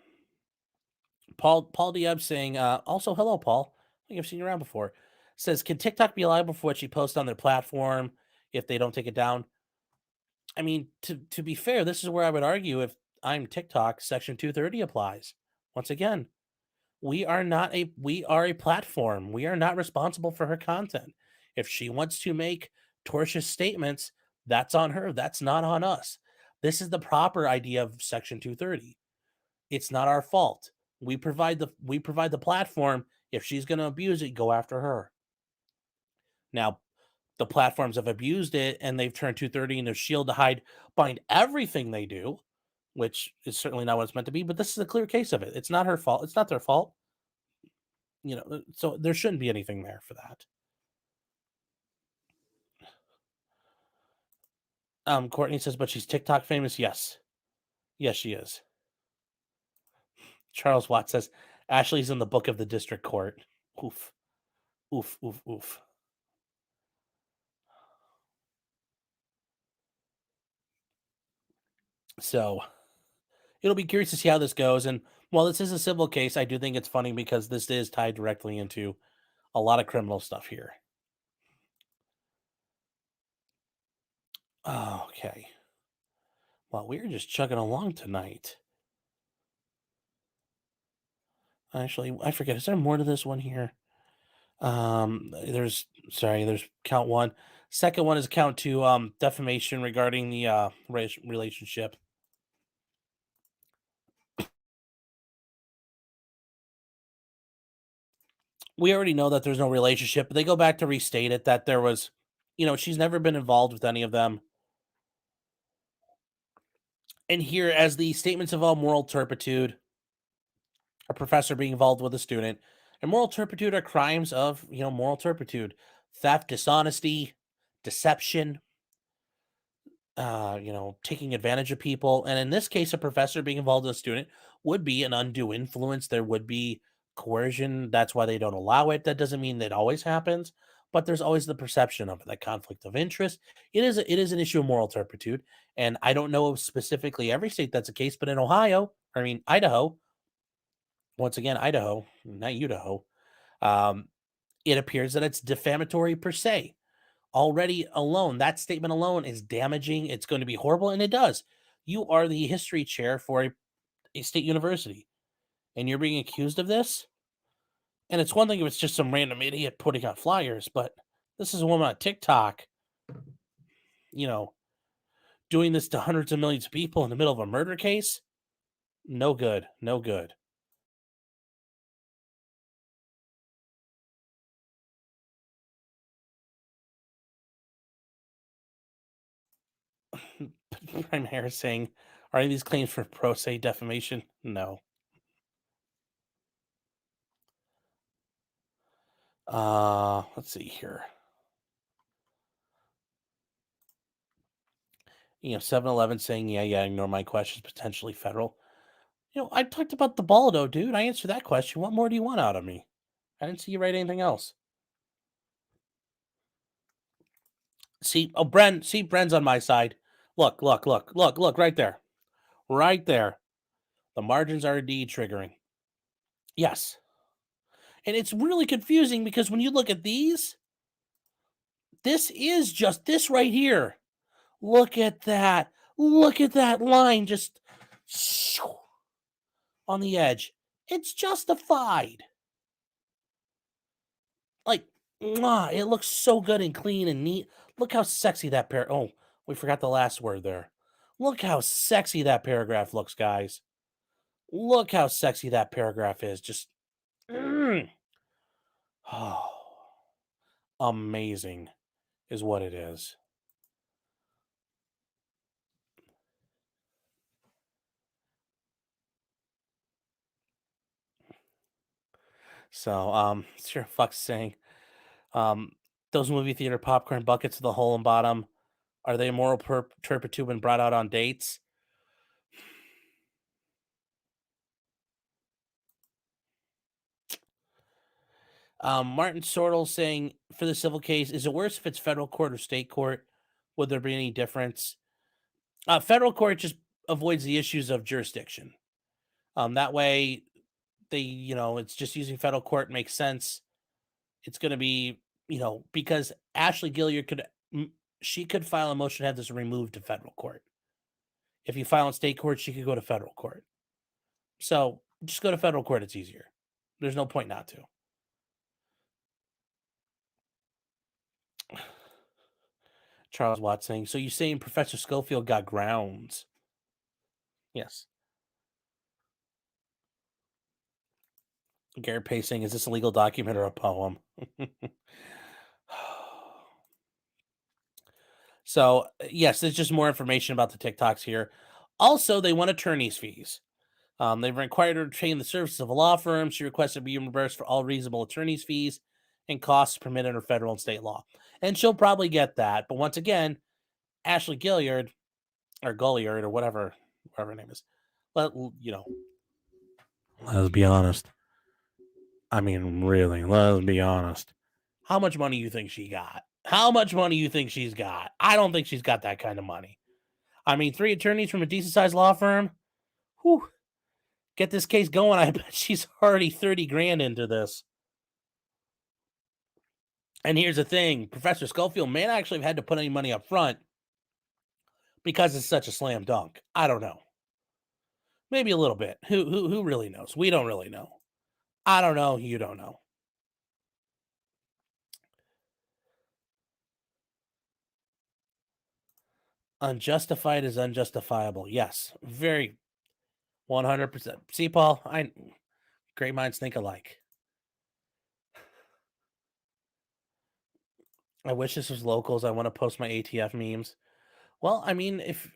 S1: Diab saying, also, hello, Paul. I think I've seen you around before. Says, can TikTok be liable for what she posts on their platform if they don't take it down? I mean, to be fair, this is where I would argue if I'm TikTok, Section 230 applies. Once again, we are a platform. We are not responsible for her content. If she wants to make tortious statements, that's on her. That's not on us. This is the proper idea of Section 230. It's not our fault. We provide the platform. If she's going to abuse it, go after her. Now, the platforms have abused it and they've turned 230 into a shield to hide behind everything they do, which is certainly not what it's meant to be. But this is a clear case of it. It's not her fault. It's not their fault. So there shouldn't be anything there for that. Courtney says, but she's TikTok famous. Yes. Yes, she is. Charles Watt says, Ashley's in the book of the district court. Oof. Oof, oof, oof. So it'll be curious to see how this goes. And while this is a civil case, I do think it's funny because this is tied directly into a lot of criminal stuff here. Okay. Well, we're just chugging along tonight. Actually, I forget. Is there more to this one here? There's count one. Second one is count two, defamation regarding the relationship. We already know that there's no relationship, but they go back to restate it that there was, she's never been involved with any of them. And here, as the statements involve moral turpitude, a professor being involved with a student, and moral turpitude are crimes of, moral turpitude, theft, dishonesty, deception, taking advantage of people. And in this case, a professor being involved with a student would be an undue influence. There would be coercion. That's why they don't allow it. That doesn't mean that always happens, but there's always the perception of it, that conflict of interest. It is an issue of moral turpitude. And I don't know specifically every state that's the case, but in Idaho, once again, Idaho, not Idaho, it appears that it's defamatory per se. Already alone, that statement alone is damaging. It's going to be horrible, and it does. You are the history chair for a state university, and you're being accused of this. And it's one thing if it's just some random idiot putting out flyers, but this is a woman on TikTok, doing this to hundreds of millions of people in the middle of a murder case. No good. No good. Prime Harris saying, are any of these claims for pro se defamation? No. Let's see here. 7-Eleven saying, yeah, ignore my questions, potentially federal. I talked about the Baldo, dude. I answered that question. What more do you want out of me? I didn't see you write anything else. Bren's on my side. Look, right there. Right there. The margins are indeed triggering. Yes. And it's really confusing because when you look at these, this is just this right here. Look at that. Look at that line just on the edge. It's justified. Like, it looks so good and clean and neat. Look how sexy that oh, we forgot the last word there. Look how sexy that paragraph looks, guys. Look how sexy that paragraph is. Just, oh, amazing is what it is. So, Sir Fuck's saying, those movie theater popcorn buckets with the hole in bottom, are they moral turpitude when brought out on dates? Martin Sorrell saying, for the civil case, is it worse if it's federal court or state court? Would there be any difference? Federal court just avoids the issues of jurisdiction. That way, it's just using federal court makes sense. It's going to be, because Ashley Gilliard could file a motion to have this removed to federal court. If you file in state court, she could go to federal court. So just go to federal court. It's easier. There's no point not to. Charles Watts saying, so you're saying Professor Schofield got grounds? Yes. Garrett Pace saying, is this a legal document or a poem? So, yes, there's just more information about the TikToks here. Also, they want attorney's fees. They've required her to retain the services of a law firm. She requested to be reimbursed for all reasonable attorney's fees and costs permitted under federal and state law. And she'll probably get that. But once again, Ashley Gilliard, or Gulliard, or whatever her name is, let's be honest. I mean, really, let's be honest. How much money you think she got? How much money you think she's got? I don't think she's got that kind of money. I mean, 3 attorneys from a decent-sized law firm? Whew. Get this case going. I bet she's already 30 grand into this. And here's the thing. Professor Schofield may not actually have had to put any money up front because it's such a slam dunk. I don't know. Maybe a little bit. Who really knows? We don't really know. I don't know. You don't know. Unjustified is unjustifiable. Yes. Very 100%. See, Paul, great minds think alike. I wish this was Locals. I want to post my ATF memes. Well, I mean, if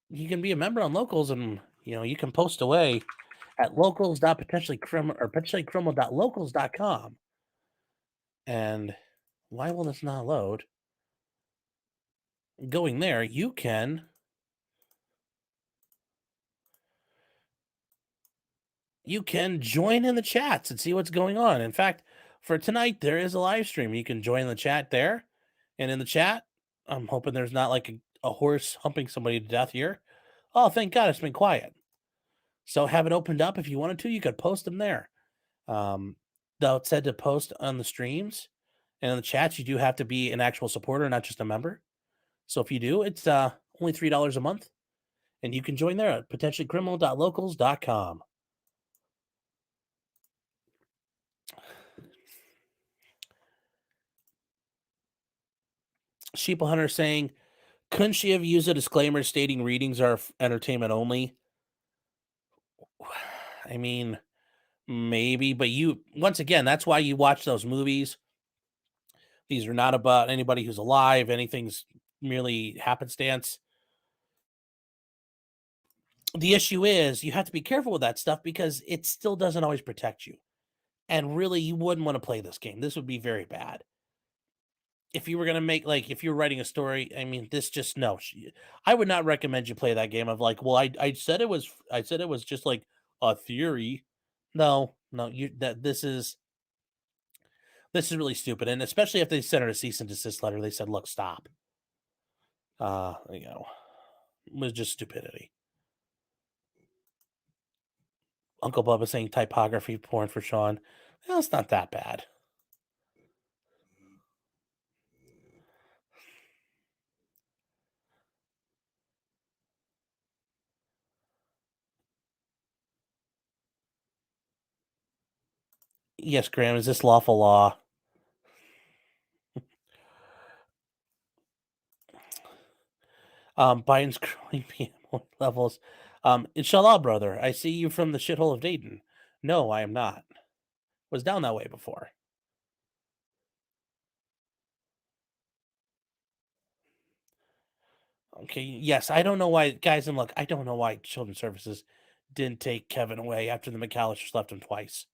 S1: you can be a member on Locals and, you can post away at locals.potentiallycriminal or potentiallycriminal.locals.com. And why will this not load? Going there, you can join in the chats and see what's going on. In fact, for tonight, there is a live stream. You can join the chat there. And in the chat, I'm hoping there's not like a horse humping somebody to death here. Oh, thank God it's been quiet. So have it opened up. If you wanted to, you could post them there. Though it said to post on the streams and in the chats, you do have to be an actual supporter, not just a member. So if you do, it's only $3 a month, and you can join there at potentiallycriminal.locals.com. Sheeple Hunter saying, couldn't she have used a disclaimer stating readings are entertainment only? I mean, maybe, but once again, that's why you watch those movies. These are not about anybody who's alive. Anything's merely happenstance. The issue is you have to be careful with that stuff because it still doesn't always protect you. And really, you wouldn't want to play this game. This would be very bad. If you were going to make, like, if you're writing a story, I mean, this just, no. I would not recommend you play that game of like, well, I said it was just like a theory. No, this is really stupid. And especially if they sent her a cease and desist letter, they said, look, stop. It was just stupidity. Uncle Bubba saying typography porn for Sean. Well, it's not that bad. Yes, Graham, is this lawful law? Biden's growing PM levels. Inshallah, brother, I see you from the shithole of Dayton. No, I am not. Was down that way before. Okay, yes, I don't know why, guys, and look, I don't know why Children's Services didn't take Kevin away after the McAllisters left him twice.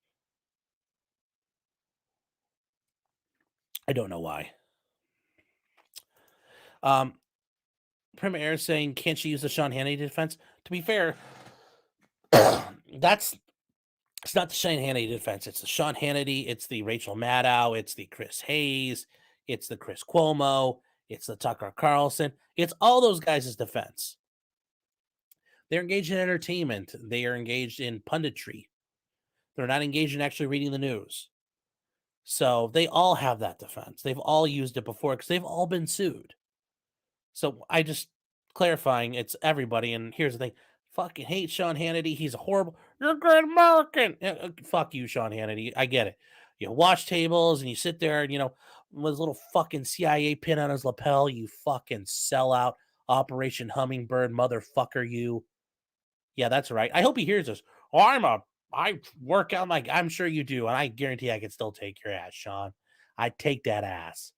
S1: I don't know why. Prima Air is saying, can't she use the Sean Hannity defense? To be fair, it's not the Sean Hannity defense. It's the Sean Hannity. It's the Rachel Maddow. It's the Chris Hayes. It's the Chris Cuomo. It's the Tucker Carlson. It's all those guys' defense. They're engaged in entertainment. They are engaged in punditry. They're not engaged in actually reading the news. So they all have that defense. They've all used it before because they've all been sued. So I just clarifying, it's everybody. And here's the thing. Fucking hate Sean Hannity. He's a horrible. You're a great American. Fuck you, Sean Hannity. I get it. You wash tables and you sit there and, with his little fucking CIA pin on his lapel, you fucking sellout, Operation Hummingbird motherfucker, you. Yeah, that's right. I hope he hears this. Oh, I work out like, I'm sure you do. And I guarantee I can still take your ass, Sean. I'd take that ass.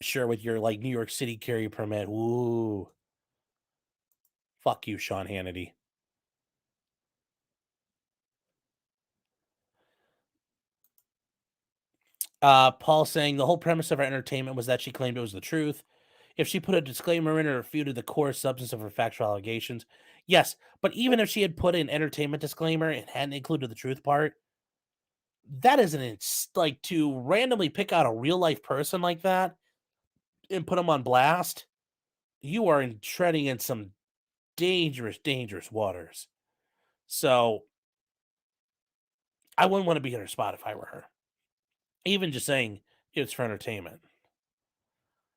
S1: Sure, with your like New York City carry permit. Ooh. Fuck you, Sean Hannity. Paul saying the whole premise of her entertainment was that she claimed it was the truth. If she put a disclaimer in or refuted the core substance of her factual allegations, yes. But even if she had put an entertainment disclaimer and hadn't included the truth part, that isn't like to randomly pick out a real life person like that and put them on blast. You are treading in some dangerous, dangerous waters. So I wouldn't want to be in her spot if I were her. Even just saying it's for entertainment.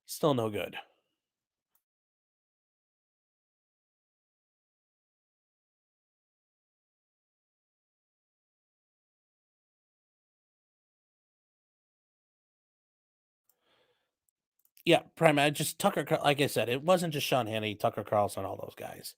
S1: Still no good. Yeah, Prime. Just Tucker, like I said, it wasn't just Sean Hannity, Tucker Carlson, all those guys.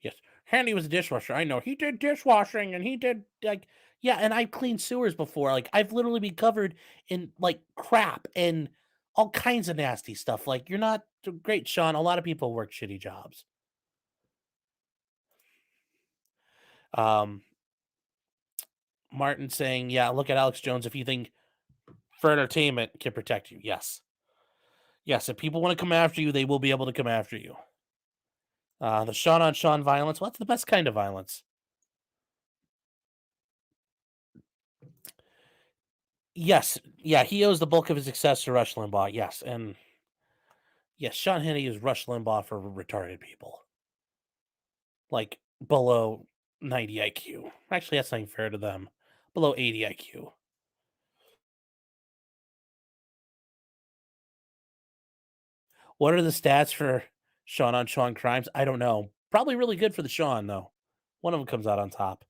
S1: Yes. Handy was a dishwasher. I know. He did dishwashing and he did like yeah, and I've cleaned sewers before. Like I've literally been covered in like crap and all kinds of nasty stuff. Like you're not great, Sean. A lot of people work shitty jobs. Martin saying, yeah, look at Alex Jones if you think for entertainment can protect you. Yes. Yes, if people want to come after you, they will be able to come after you. The Sean on Sean violence. What's the best kind of violence? Yes, yeah, he owes the bulk of his success to Rush Limbaugh. Yes, and yes, Sean Hannity is Rush Limbaugh for retarded people, like below 90 IQ. Actually, that's not even fair to them. Below 80 IQ. What are the stats for Sean on Sean crimes? I don't know. Probably really good for the Sean though. One of them comes out on top.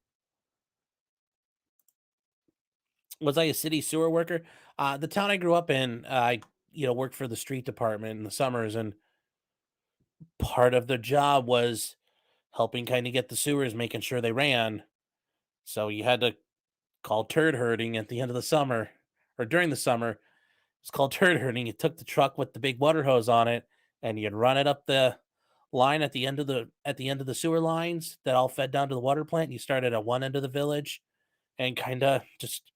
S1: Was I a city sewer worker? The town I grew up in, I worked for the street department in the summers, and part of the job was helping kind of get the sewers, making sure they ran. So you had to call turd herding at the end of the summer or during the summer. It's called turd herding. You took the truck with the big water hose on it, and you'd run it up the line at the end of the sewer lines that all fed down to the water plant. You started at one end of the village and kind of just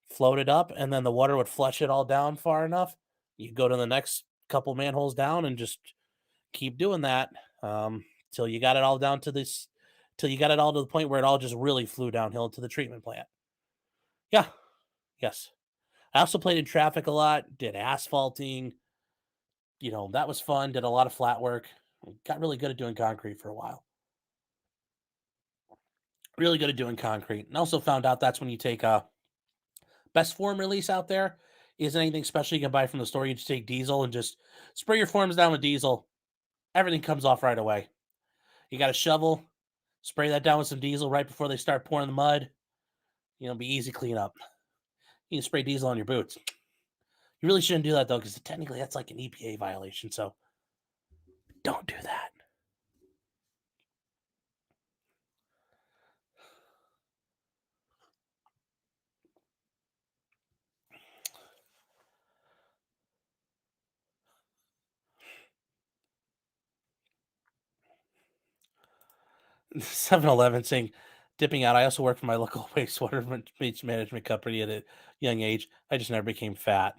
S1: float it up, and then the water would flush it all down far enough. You go to the next couple manholes down and just keep doing that till you got it all down to this, till you got it all to the point where it all just really flew downhill to the treatment plant. Yeah, yes. I also played in traffic a lot, did asphalting. That was fun. Did a lot of flat work. Got really good at doing concrete for a while. Really good at doing concrete. And also found out that's when you take a best form release out there. Isn't anything special you can buy from the store. You just take diesel and just spray your forms down with diesel. Everything comes off right away. You got a shovel, spray that down with some diesel right before they start pouring the mud. Be easy cleanup. You can spray diesel on your boots. You really shouldn't do that though, because technically that's like an EPA violation. So don't do that. 7-Eleven saying, dipping out. I also work for my local wastewater management company at a young age. I just never became fat.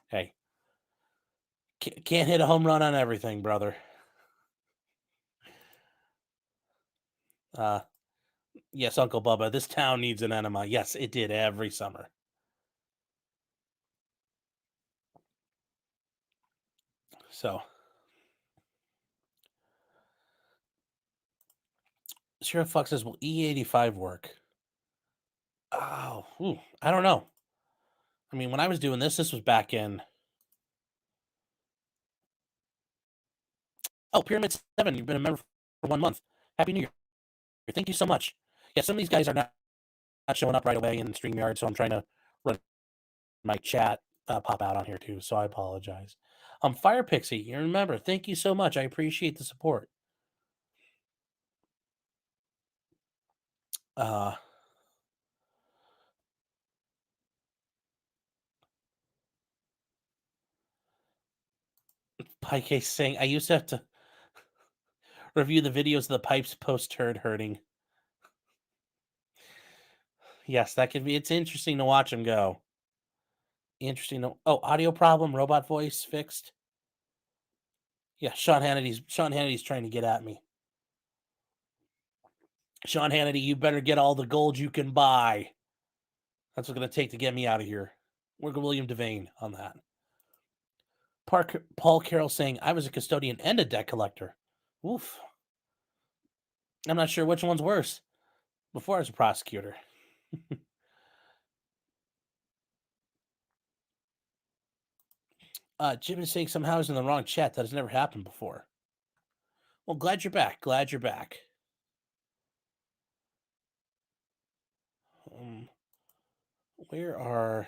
S1: Hey, can't hit a home run on everything, brother. Yes, Uncle Bubba, this town needs an enema. Yes, it did every summer. So, Sheriff Fox says, will E85 work? Oh, I don't know. I mean, when I was doing this was back in. Oh, Pyramid 7, you've been a member for 1 month. Happy New Year. Thank you so much. Yeah, some of these guys are not showing up right away in StreamYard, so I'm trying to run my chat pop out on here too, so I apologize. Fire Pixie, you remember, thank you so much. I appreciate the support. Pie Case saying, I used to have to review the videos of the pipes post turd herding. Yes, that could be. It's interesting to watch them go. Interesting. Audio problem, robot voice fixed. Yeah, Sean Hannity's trying to get at me. Sean Hannity, you better get all the gold you can buy. That's what's going to take to get me out of here. Work with William Devane on that. Paul Carroll saying, I was a custodian and a debt collector. Oof. I'm not sure which one's worse. Before I was a prosecutor. Jim is saying somehow I was in the wrong chat. That has never happened before. Well, glad you're back. Glad you're back. Where are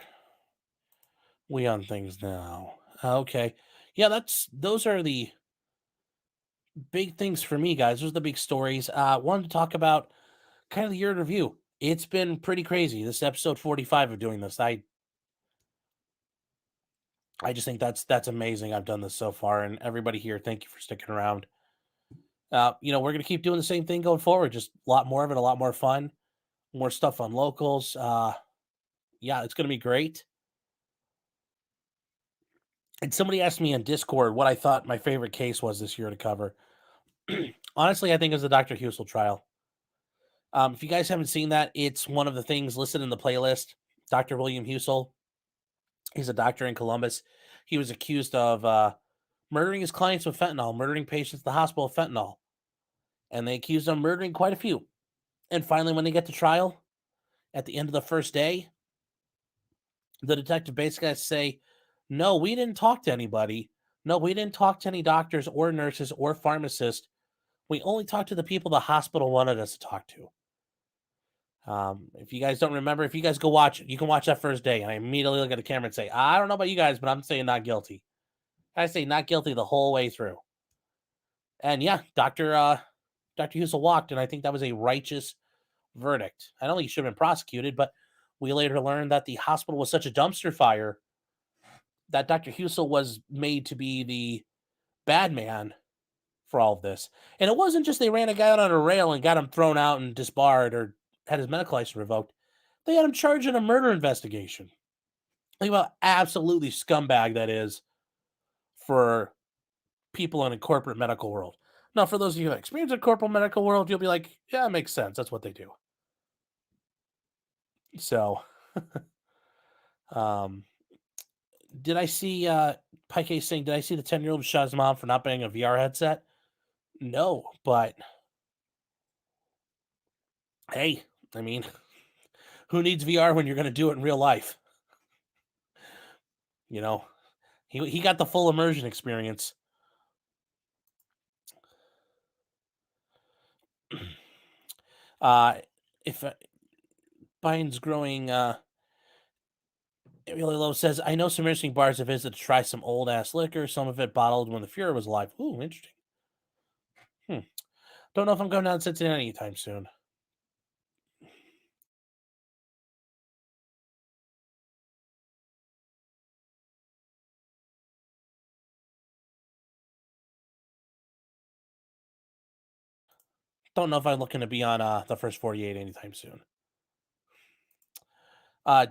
S1: we on things now? Okay. Yeah, those are the big things for me, guys. Those are the big stories. Wanted to talk about kind of the year in review. It's been pretty crazy. This is episode 45 of doing this. I just think that's amazing. I've done this so far, and everybody here, thank you for sticking around. We're gonna keep doing the same thing going forward. Just a lot more of it, a lot more fun, more stuff on locals. Yeah, it's gonna be great. And somebody asked me in Discord what I thought my favorite case was this year to cover. Honestly, I think it was the Dr. Husel trial. If you guys haven't seen that, it's one of the things listed in the playlist. Dr. William Husel. He's a doctor in Columbus. He was accused of murdering his clients with fentanyl, murdering patients at the hospital with fentanyl. And they accused him of murdering quite a few. And finally, when they get to trial, at the end of the first day, the detective basically has to say, no, we didn't talk to anybody. No, we didn't talk to any doctors or nurses or pharmacists. We only talked to the people the hospital wanted us to talk to. If you guys don't remember, if you guys go watch it, you can watch that first day. And I immediately look at the camera and say, I don't know about you guys, but I'm saying not guilty. I say not guilty the whole way through. And yeah, Dr. Husel walked, and I think that was a righteous verdict. I don't think he should have been prosecuted, but we later learned that the hospital was such a dumpster fire that Dr. Husel was made to be the bad man for all of this. And it wasn't just they ran a guy out on a rail and got him thrown out and disbarred or had his medical license revoked. They had him charged in a murder investigation. Think about absolutely scumbag that is for people in a corporate medical world. Now, for those of you who have experience in corporate medical world, you'll be like, yeah, it makes sense. That's what they do. So, did I see Pike saying, did I see the 10-year-old shot his mom for not buying a VR headset? No, but hey, I mean, who needs VR when you're going to do it in real life? You know, he got the full immersion experience. If Biden's growing, really low says, I know some interesting bars to visit to try some old ass liquor. Some of it bottled when the Fuhrer was alive. Ooh, interesting. Don't know if I'm going down to Cincinnati anytime soon. Don't know if I'm looking to be on the first 48 anytime soon.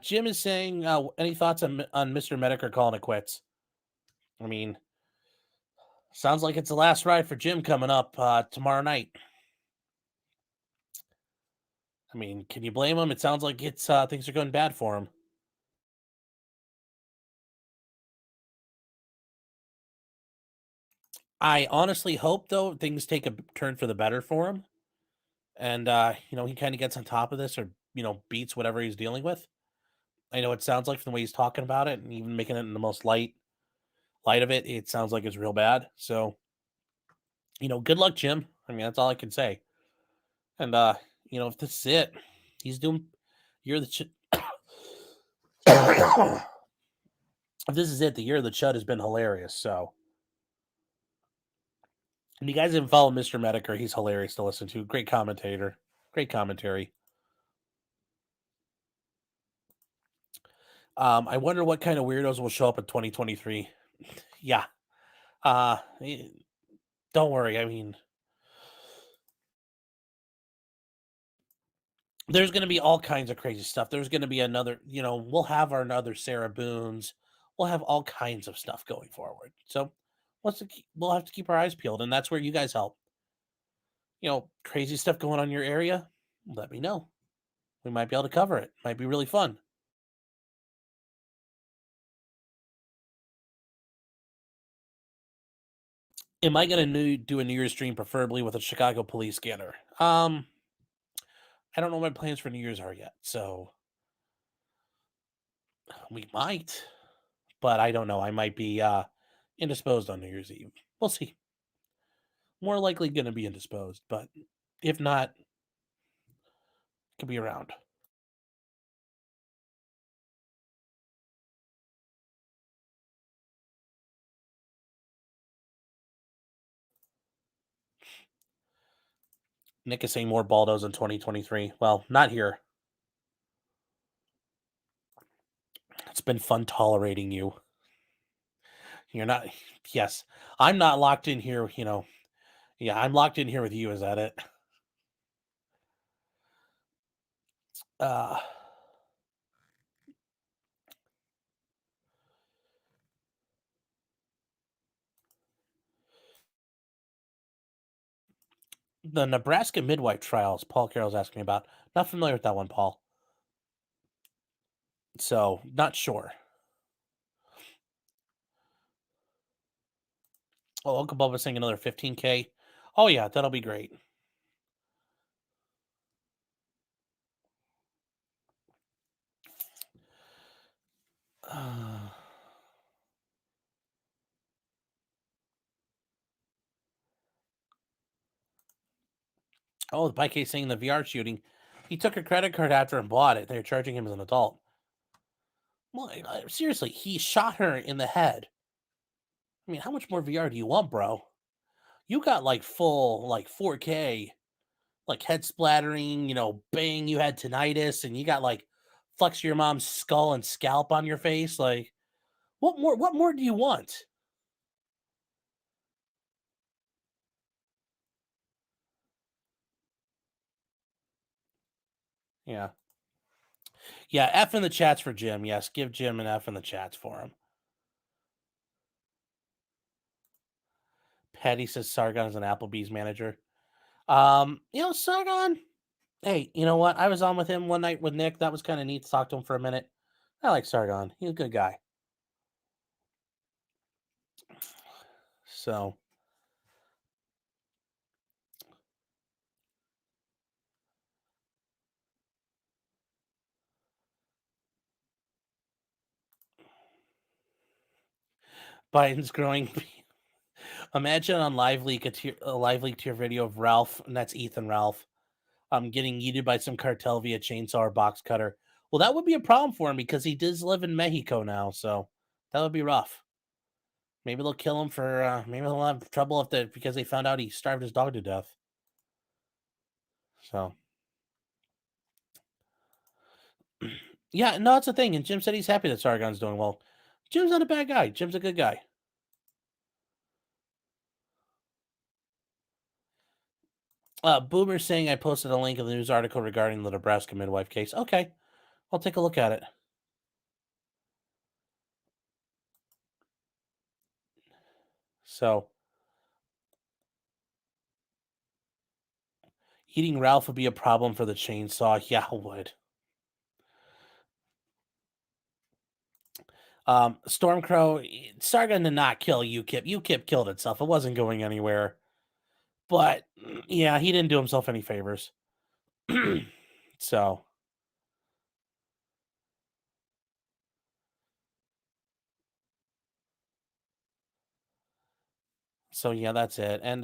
S1: Jim is saying, any thoughts on Mr. Medicare calling it quits? I mean, sounds like it's the last ride for Jim coming up tomorrow night. I mean, can you blame him? It sounds like it's things are going bad for him. I honestly hope, though, things take a turn for the better for him. And, he kind of gets on top of this or, beats whatever he's dealing with. I know it sounds like from the way he's talking about it and even making it in the most light of it, it sounds like it's real bad. So, good luck, Jim. I mean, that's all I can say. And, if this is it, you're the, if this is it, the year of the Chud has been hilarious. So, and you guys didn't follow Mr. Medicare, he's hilarious to listen to. Great commentator, great commentary. I wonder what kind of weirdos will show up in 2023. Yeah. Don't worry. I mean, there's going to be all kinds of crazy stuff. There's going to be another, we'll have our another Sarah Boones. We'll have all kinds of stuff going forward. So we'll have to keep our eyes peeled. And that's where you guys help. Crazy stuff going on in your area, let me know. We might be able to cover it. Might be really fun. Am I going to do a New Year's stream, preferably with a Chicago police scanner? I don't know what my plans for New Year's are yet, so we might, but I don't know. I might be indisposed on New Year's Eve. We'll see. More likely going to be indisposed, but if not, could be around. Nick is saying more Baldos in 2023. Well, not here. It's been fun tolerating you. You're not. Yes, I'm not locked in here. Yeah, I'm locked in here with you. Is that it? The Nebraska midwife trials. Paul Carroll's asking me about. Not familiar with that one, Paul. So, not sure. Oh, Uncle Bubba's saying another 15K. Oh, yeah, that'll be great. Oh, the Pike is saying the VR shooting. He took a credit card after and bought it. They're charging him as an adult. Well, seriously, he shot her in the head. I mean, how much more VR do you want, bro? You got like full, like 4K, like head splattering, bang, you had tinnitus, and you got like flex your mom's skull and scalp on your face. Like, what more do you want? Yeah. Yeah, F in the chats for Jim. Yes, give Jim an F in the chats for him. Patty says Sargon is an Applebee's manager. Sargon, hey, you know what? I was on with him one night with Nick. That was kind of neat to talk to him for a minute. I like Sargon. He's a good guy. So, Biden's growing. Imagine on live leak a live leak to your video of Ralph, and that's Ethan Ralph, getting yeeted by some cartel via chainsaw or box cutter. Well, that would be a problem for him because he does live in Mexico now, so that would be rough. Maybe they'll kill him for. Maybe they'll have trouble because they found out he starved his dog to death. So, yeah, no, that's the thing. And Jim said he's happy that Sargon's doing well. Jim's not a bad guy. Jim's a good guy. Boomer's saying I posted a link of the news article regarding the Nebraska midwife case. Okay, I'll take a look at it. So, eating Ralph would be a problem for the chainsaw. Yeah, it would. Stormcrow, Sargon did not kill UKIP. UKIP killed itself. It wasn't going anywhere. But, yeah, he didn't do himself any favors. So, yeah, that's it. And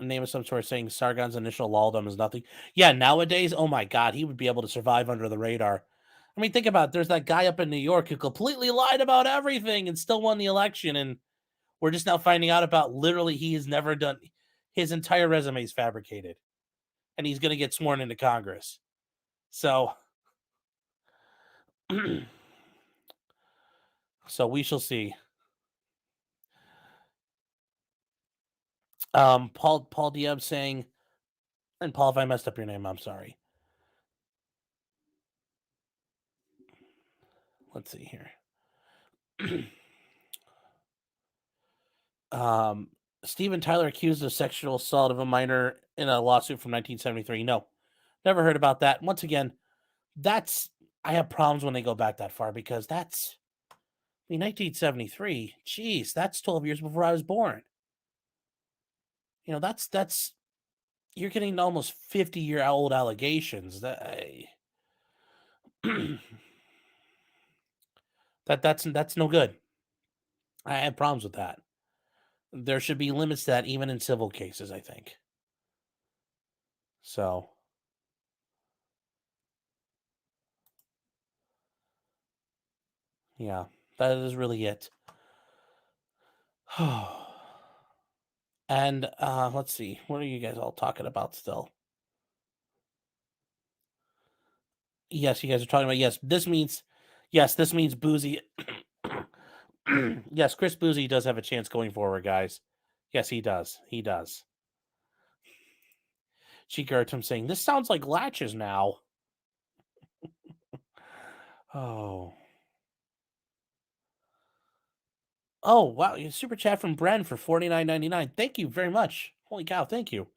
S1: name of some sort saying Sargon's initial lawdom is nothing. Yeah, nowadays, oh my god, he would be able to survive under the radar. I mean, think about it. There's that guy up in New York who completely lied about everything and still won the election, and we're just now finding out about literally he has never done his entire resume is fabricated. And he's gonna get sworn into Congress. So so we shall see. Paul Diab saying, and Paul, if I messed up your name, I'm sorry. Let's see here. Steven Tyler accused of sexual assault of a minor in a lawsuit from 1973. No, never heard about that. Once again, I have problems when they go back that far because 1973. Geez, that's 12 years before I was born. That's you're getting almost 50-year-old allegations. That's no good. I have problems with that. There should be limits to that even in civil cases, I think. So, yeah, that is really it. And let's see, what are you guys all talking about still? Yes, you guys are talking about this means Boozy. Yes, Chris Boozy does have a chance going forward, guys. Yes, he does. He does. Chigartum saying, this sounds like Latches now. Oh. Oh, wow. Super chat from Bren for $49.99. Thank you very much. Holy cow, thank you.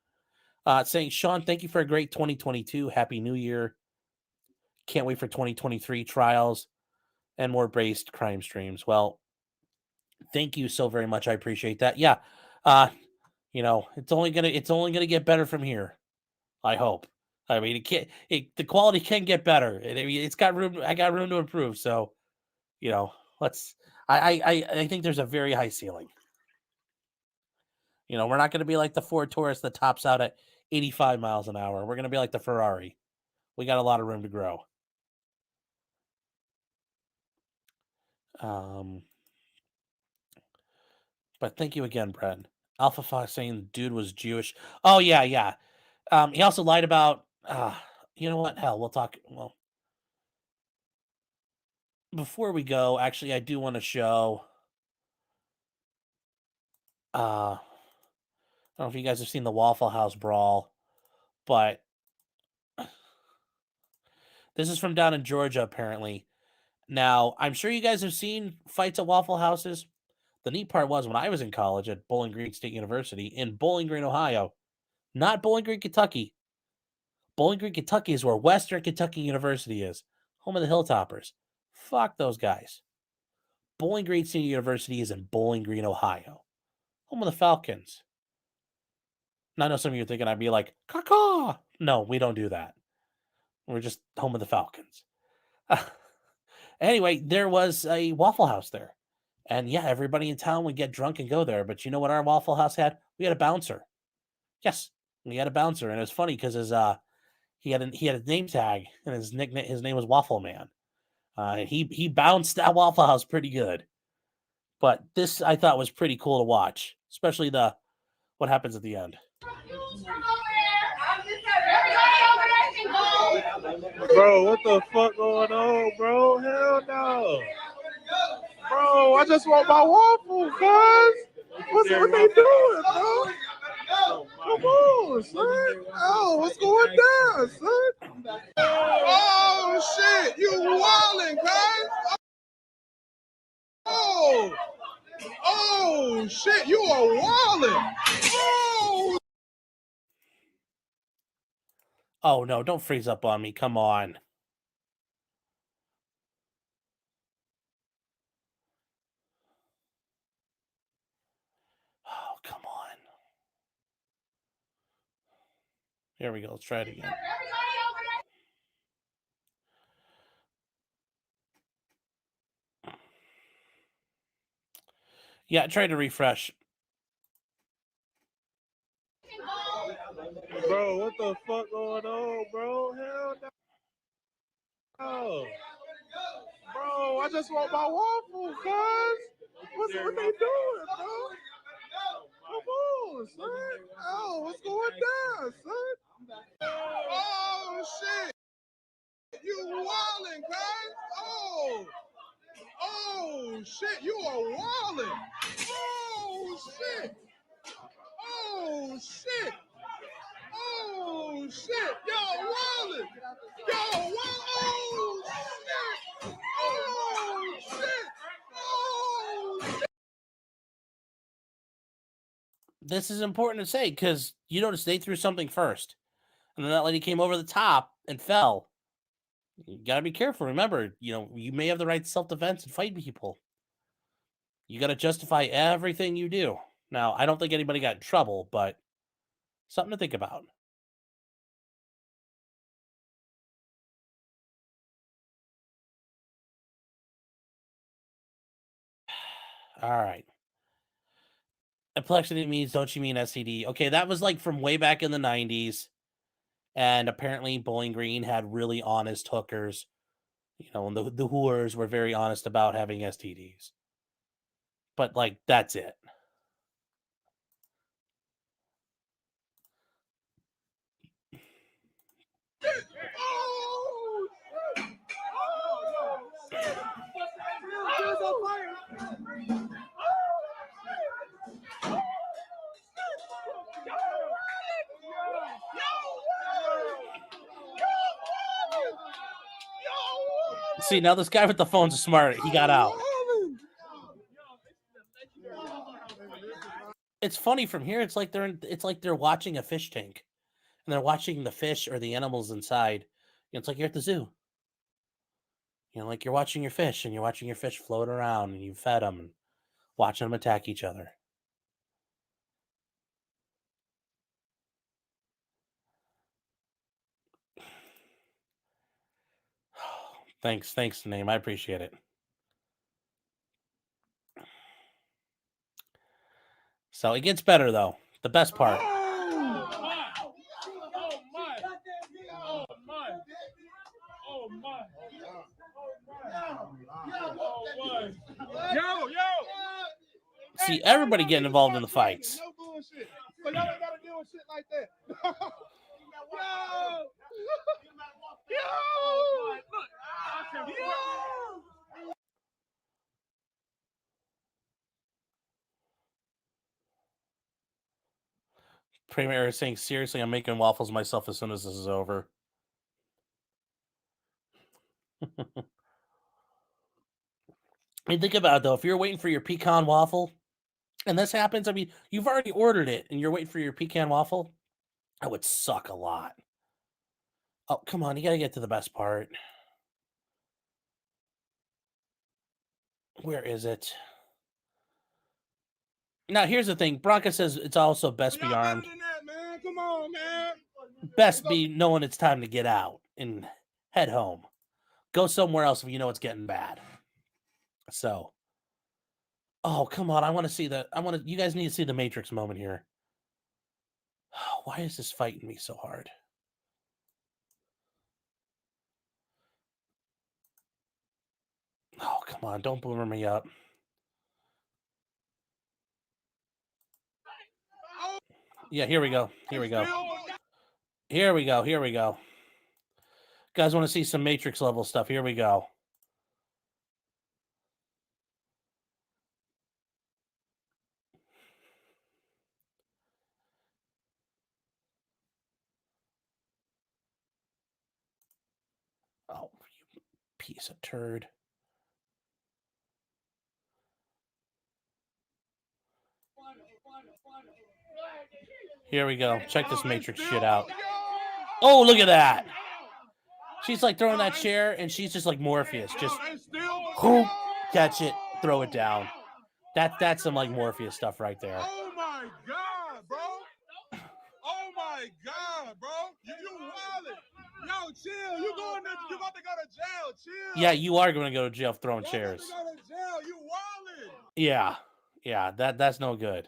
S1: Saying, Sean, thank you for a great 2022. Happy New Year. Can't wait for 2023 trials. and more based crime streams. Well, thank you so very much. I appreciate that. Yeah. It's only gonna get better from here. I hope. I mean, the quality can get better. I mean, it's got room. I got room to improve. So, let's. I think there's a very high ceiling. We're not going to be like the Ford Taurus that tops out at 85 miles an hour. We're going to be like the Ferrari. We got a lot of room to grow. But thank you again, Brett. Alpha Fox saying dude was Jewish. Oh yeah. He also lied about. You know what? Hell, we'll talk. Well, before we go, actually, I do want to show. I don't know if you guys have seen the Waffle House brawl, but this is from down in Georgia, apparently. Now, I'm sure you guys have seen fights at Waffle Houses. The neat part was when I was in college at Bowling Green State University in Bowling Green, Ohio, not Bowling Green, Kentucky. Bowling Green, Kentucky is where Western Kentucky University is, home of the Hilltoppers. Fuck those guys. Bowling Green State University is in Bowling Green, Ohio, home of the Falcons. Now, I know some of you are thinking I'd be like, caw. No, we don't do that. We're just home of the Falcons. Anyway, there was a Waffle House there. And yeah, everybody in town would get drunk and go there. But you know what our Waffle House had? We had a bouncer. Yes, we had a bouncer. And it was funny because he had a name tag and his name was Waffle Man. He bounced that Waffle House pretty good. But this I thought was pretty cool to watch, especially what happens at the end.
S5: Bro, what the fuck going on, bro? Hell no. Bro, I just want my waffles, guys. What they doing, bro? Come on, son. Oh, what's going down, son? Oh, shit. You wildin', guys. Oh, shit. You are wildin'.
S1: Oh, no, don't freeze up on me. Come on. Oh, come on. Here we go. Let's try it again. Yeah, I tried to refresh.
S5: Bro, what the fuck going on, bro? Hell no. Bro, I just want my waffles, guys. What they doing, bro? Come on, son. Oh, what's going down, son? Oh, shit. You wildin', guys. Oh, shit. You are wildin'. Oh, shit. Oh, shit. Oh, shit. Y'all wildin'. Y'all wildin'. Oh, shit. Oh, shit. Oh, shit.
S1: This is important to say because you notice they threw something first. And then that lady came over the top and fell. You got to be careful. Remember, you may have the right to self-defense and fight people. You got to justify everything you do. Now, I don't think anybody got in trouble, but something to think about. All right. Complexity means, don't you mean STD? Okay, that was like from way back in the 90s. And apparently Bowling Green had really honest hookers. And the whores were very honest about having STDs. But, like, that's it. See, now this guy with the phone's smart. He got out. It's funny from here. It's like they're watching a fish tank, and they're watching the fish or the animals inside. It's like you're at the zoo. You know, like you're watching your fish and you're watching your fish float around and you fed them and watching them attack each other. Thanks, name. I appreciate it. So it gets better though. The best part. See, everybody getting involved in the fights.
S5: No bullshit. So y'all ain't gotta deal with shit like that.
S1: Premier is saying, seriously, I'm making waffles myself as soon as this is over. I mean, think about it though. If you're waiting for your pecan waffle, and this happens, I mean, you've already ordered it, and you're waiting for your pecan waffle, that would suck a lot. Oh, come on, you gotta get to the best part. Where is it? Now, here's the thing. Bronca says it's also best be armed.
S5: That, man. Come on, man.
S1: Best be knowing it's time to get out and head home. Go somewhere else if you know it's getting bad. So, oh, come on. I want to see the, you guys need to see the Matrix moment here. Why is this fighting me so hard? Oh, come on. Don't boomer me up. Yeah, here we go. Here we go. Here we go. Here we go. Guys want to see some Matrix level stuff. Here we go. Oh, you piece of turd. Here we go. Check this Matrix shit out. Oh, look at that. She's like throwing that chair, and she's just like Morpheus. Just whoop, catch it, throw it down. That's some like Morpheus stuff right there.
S5: Oh my God, bro. Oh my God, bro. You wildin'. Yo, chill. You about to go to jail. Chill.
S1: Yeah, you are going to go to jail for throwing chairs.
S5: You go to jail. You wildin'.
S1: Yeah, that's no good.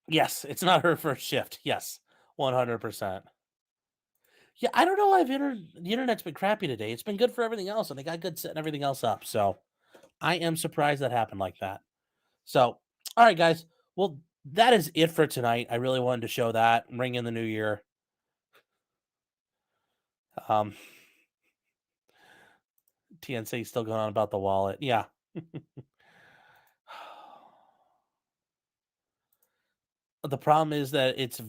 S1: Yes, it's not her first shift. Yes, 100%. Yeah, I don't know why the internet's been crappy today. It's been good for everything else, and they got good setting everything else up. So I am surprised that happened like that. So, all right, guys. Well, that is it for tonight. I really wanted to show that, ring in the new year. TNC still going on about the wallet. Yeah. The problem is that it's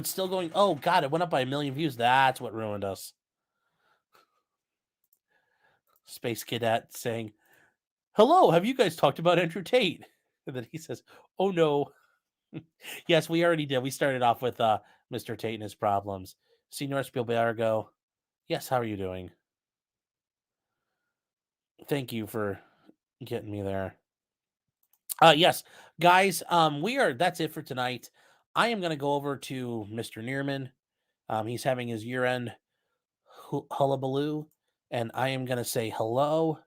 S1: still going. Oh, God, it went up by 1 million views. That's what ruined us. Space Cadet saying, hello, have you guys talked about Andrew Tate? And then he says, oh, no. Yes, we already did. We started off with Mr. Tate and his problems. Senor Spielbergo, yes, how are you doing? Thank you for getting me there. Yes, guys, that's it for tonight. I am going to go over to Mr. Neerman. He's having his year-end hullabaloo, and I am going to say hello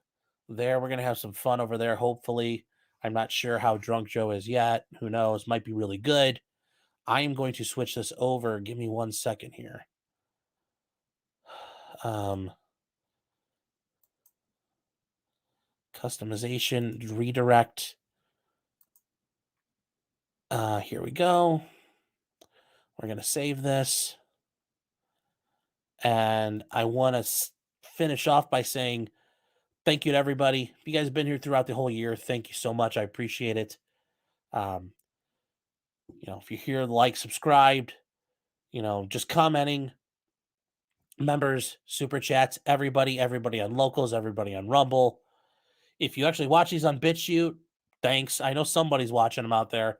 S1: there. We're going to have some fun over there, hopefully. I'm not sure how drunk Joe is yet. Who knows? Might be really good. I am going to switch this over. Give me 1 second here. Customization, redirect. Here we go. We're going to save this. And I want to finish off by saying thank you to everybody. If you guys have been here throughout the whole year, thank you so much. I appreciate it. If you're here, like, subscribed, just commenting, members, super chats, everybody on Locals, everybody on Rumble. If you actually watch these on BitChute, thanks. I know somebody's watching them out there.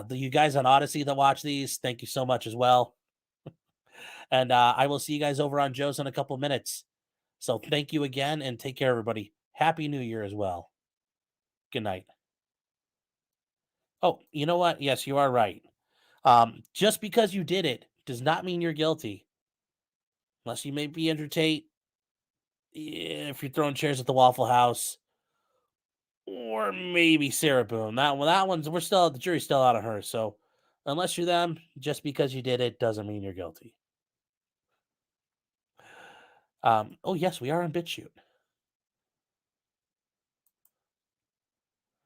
S1: You guys on Odyssey that watch these, thank you so much as well. And I will see you guys over on Joe's in a couple minutes. So thank you again and take care, everybody. Happy New Year as well. Good night. Oh, you know what? Yes, you are right. Just because you did it does not mean you're guilty. Unless you may be Andrew Tate, if you're throwing chairs at the Waffle House, or maybe Sarah Boone. That one's the jury's still out of her. So unless you're them, just because you did it doesn't mean you're guilty. Oh yes, we are on BitChute.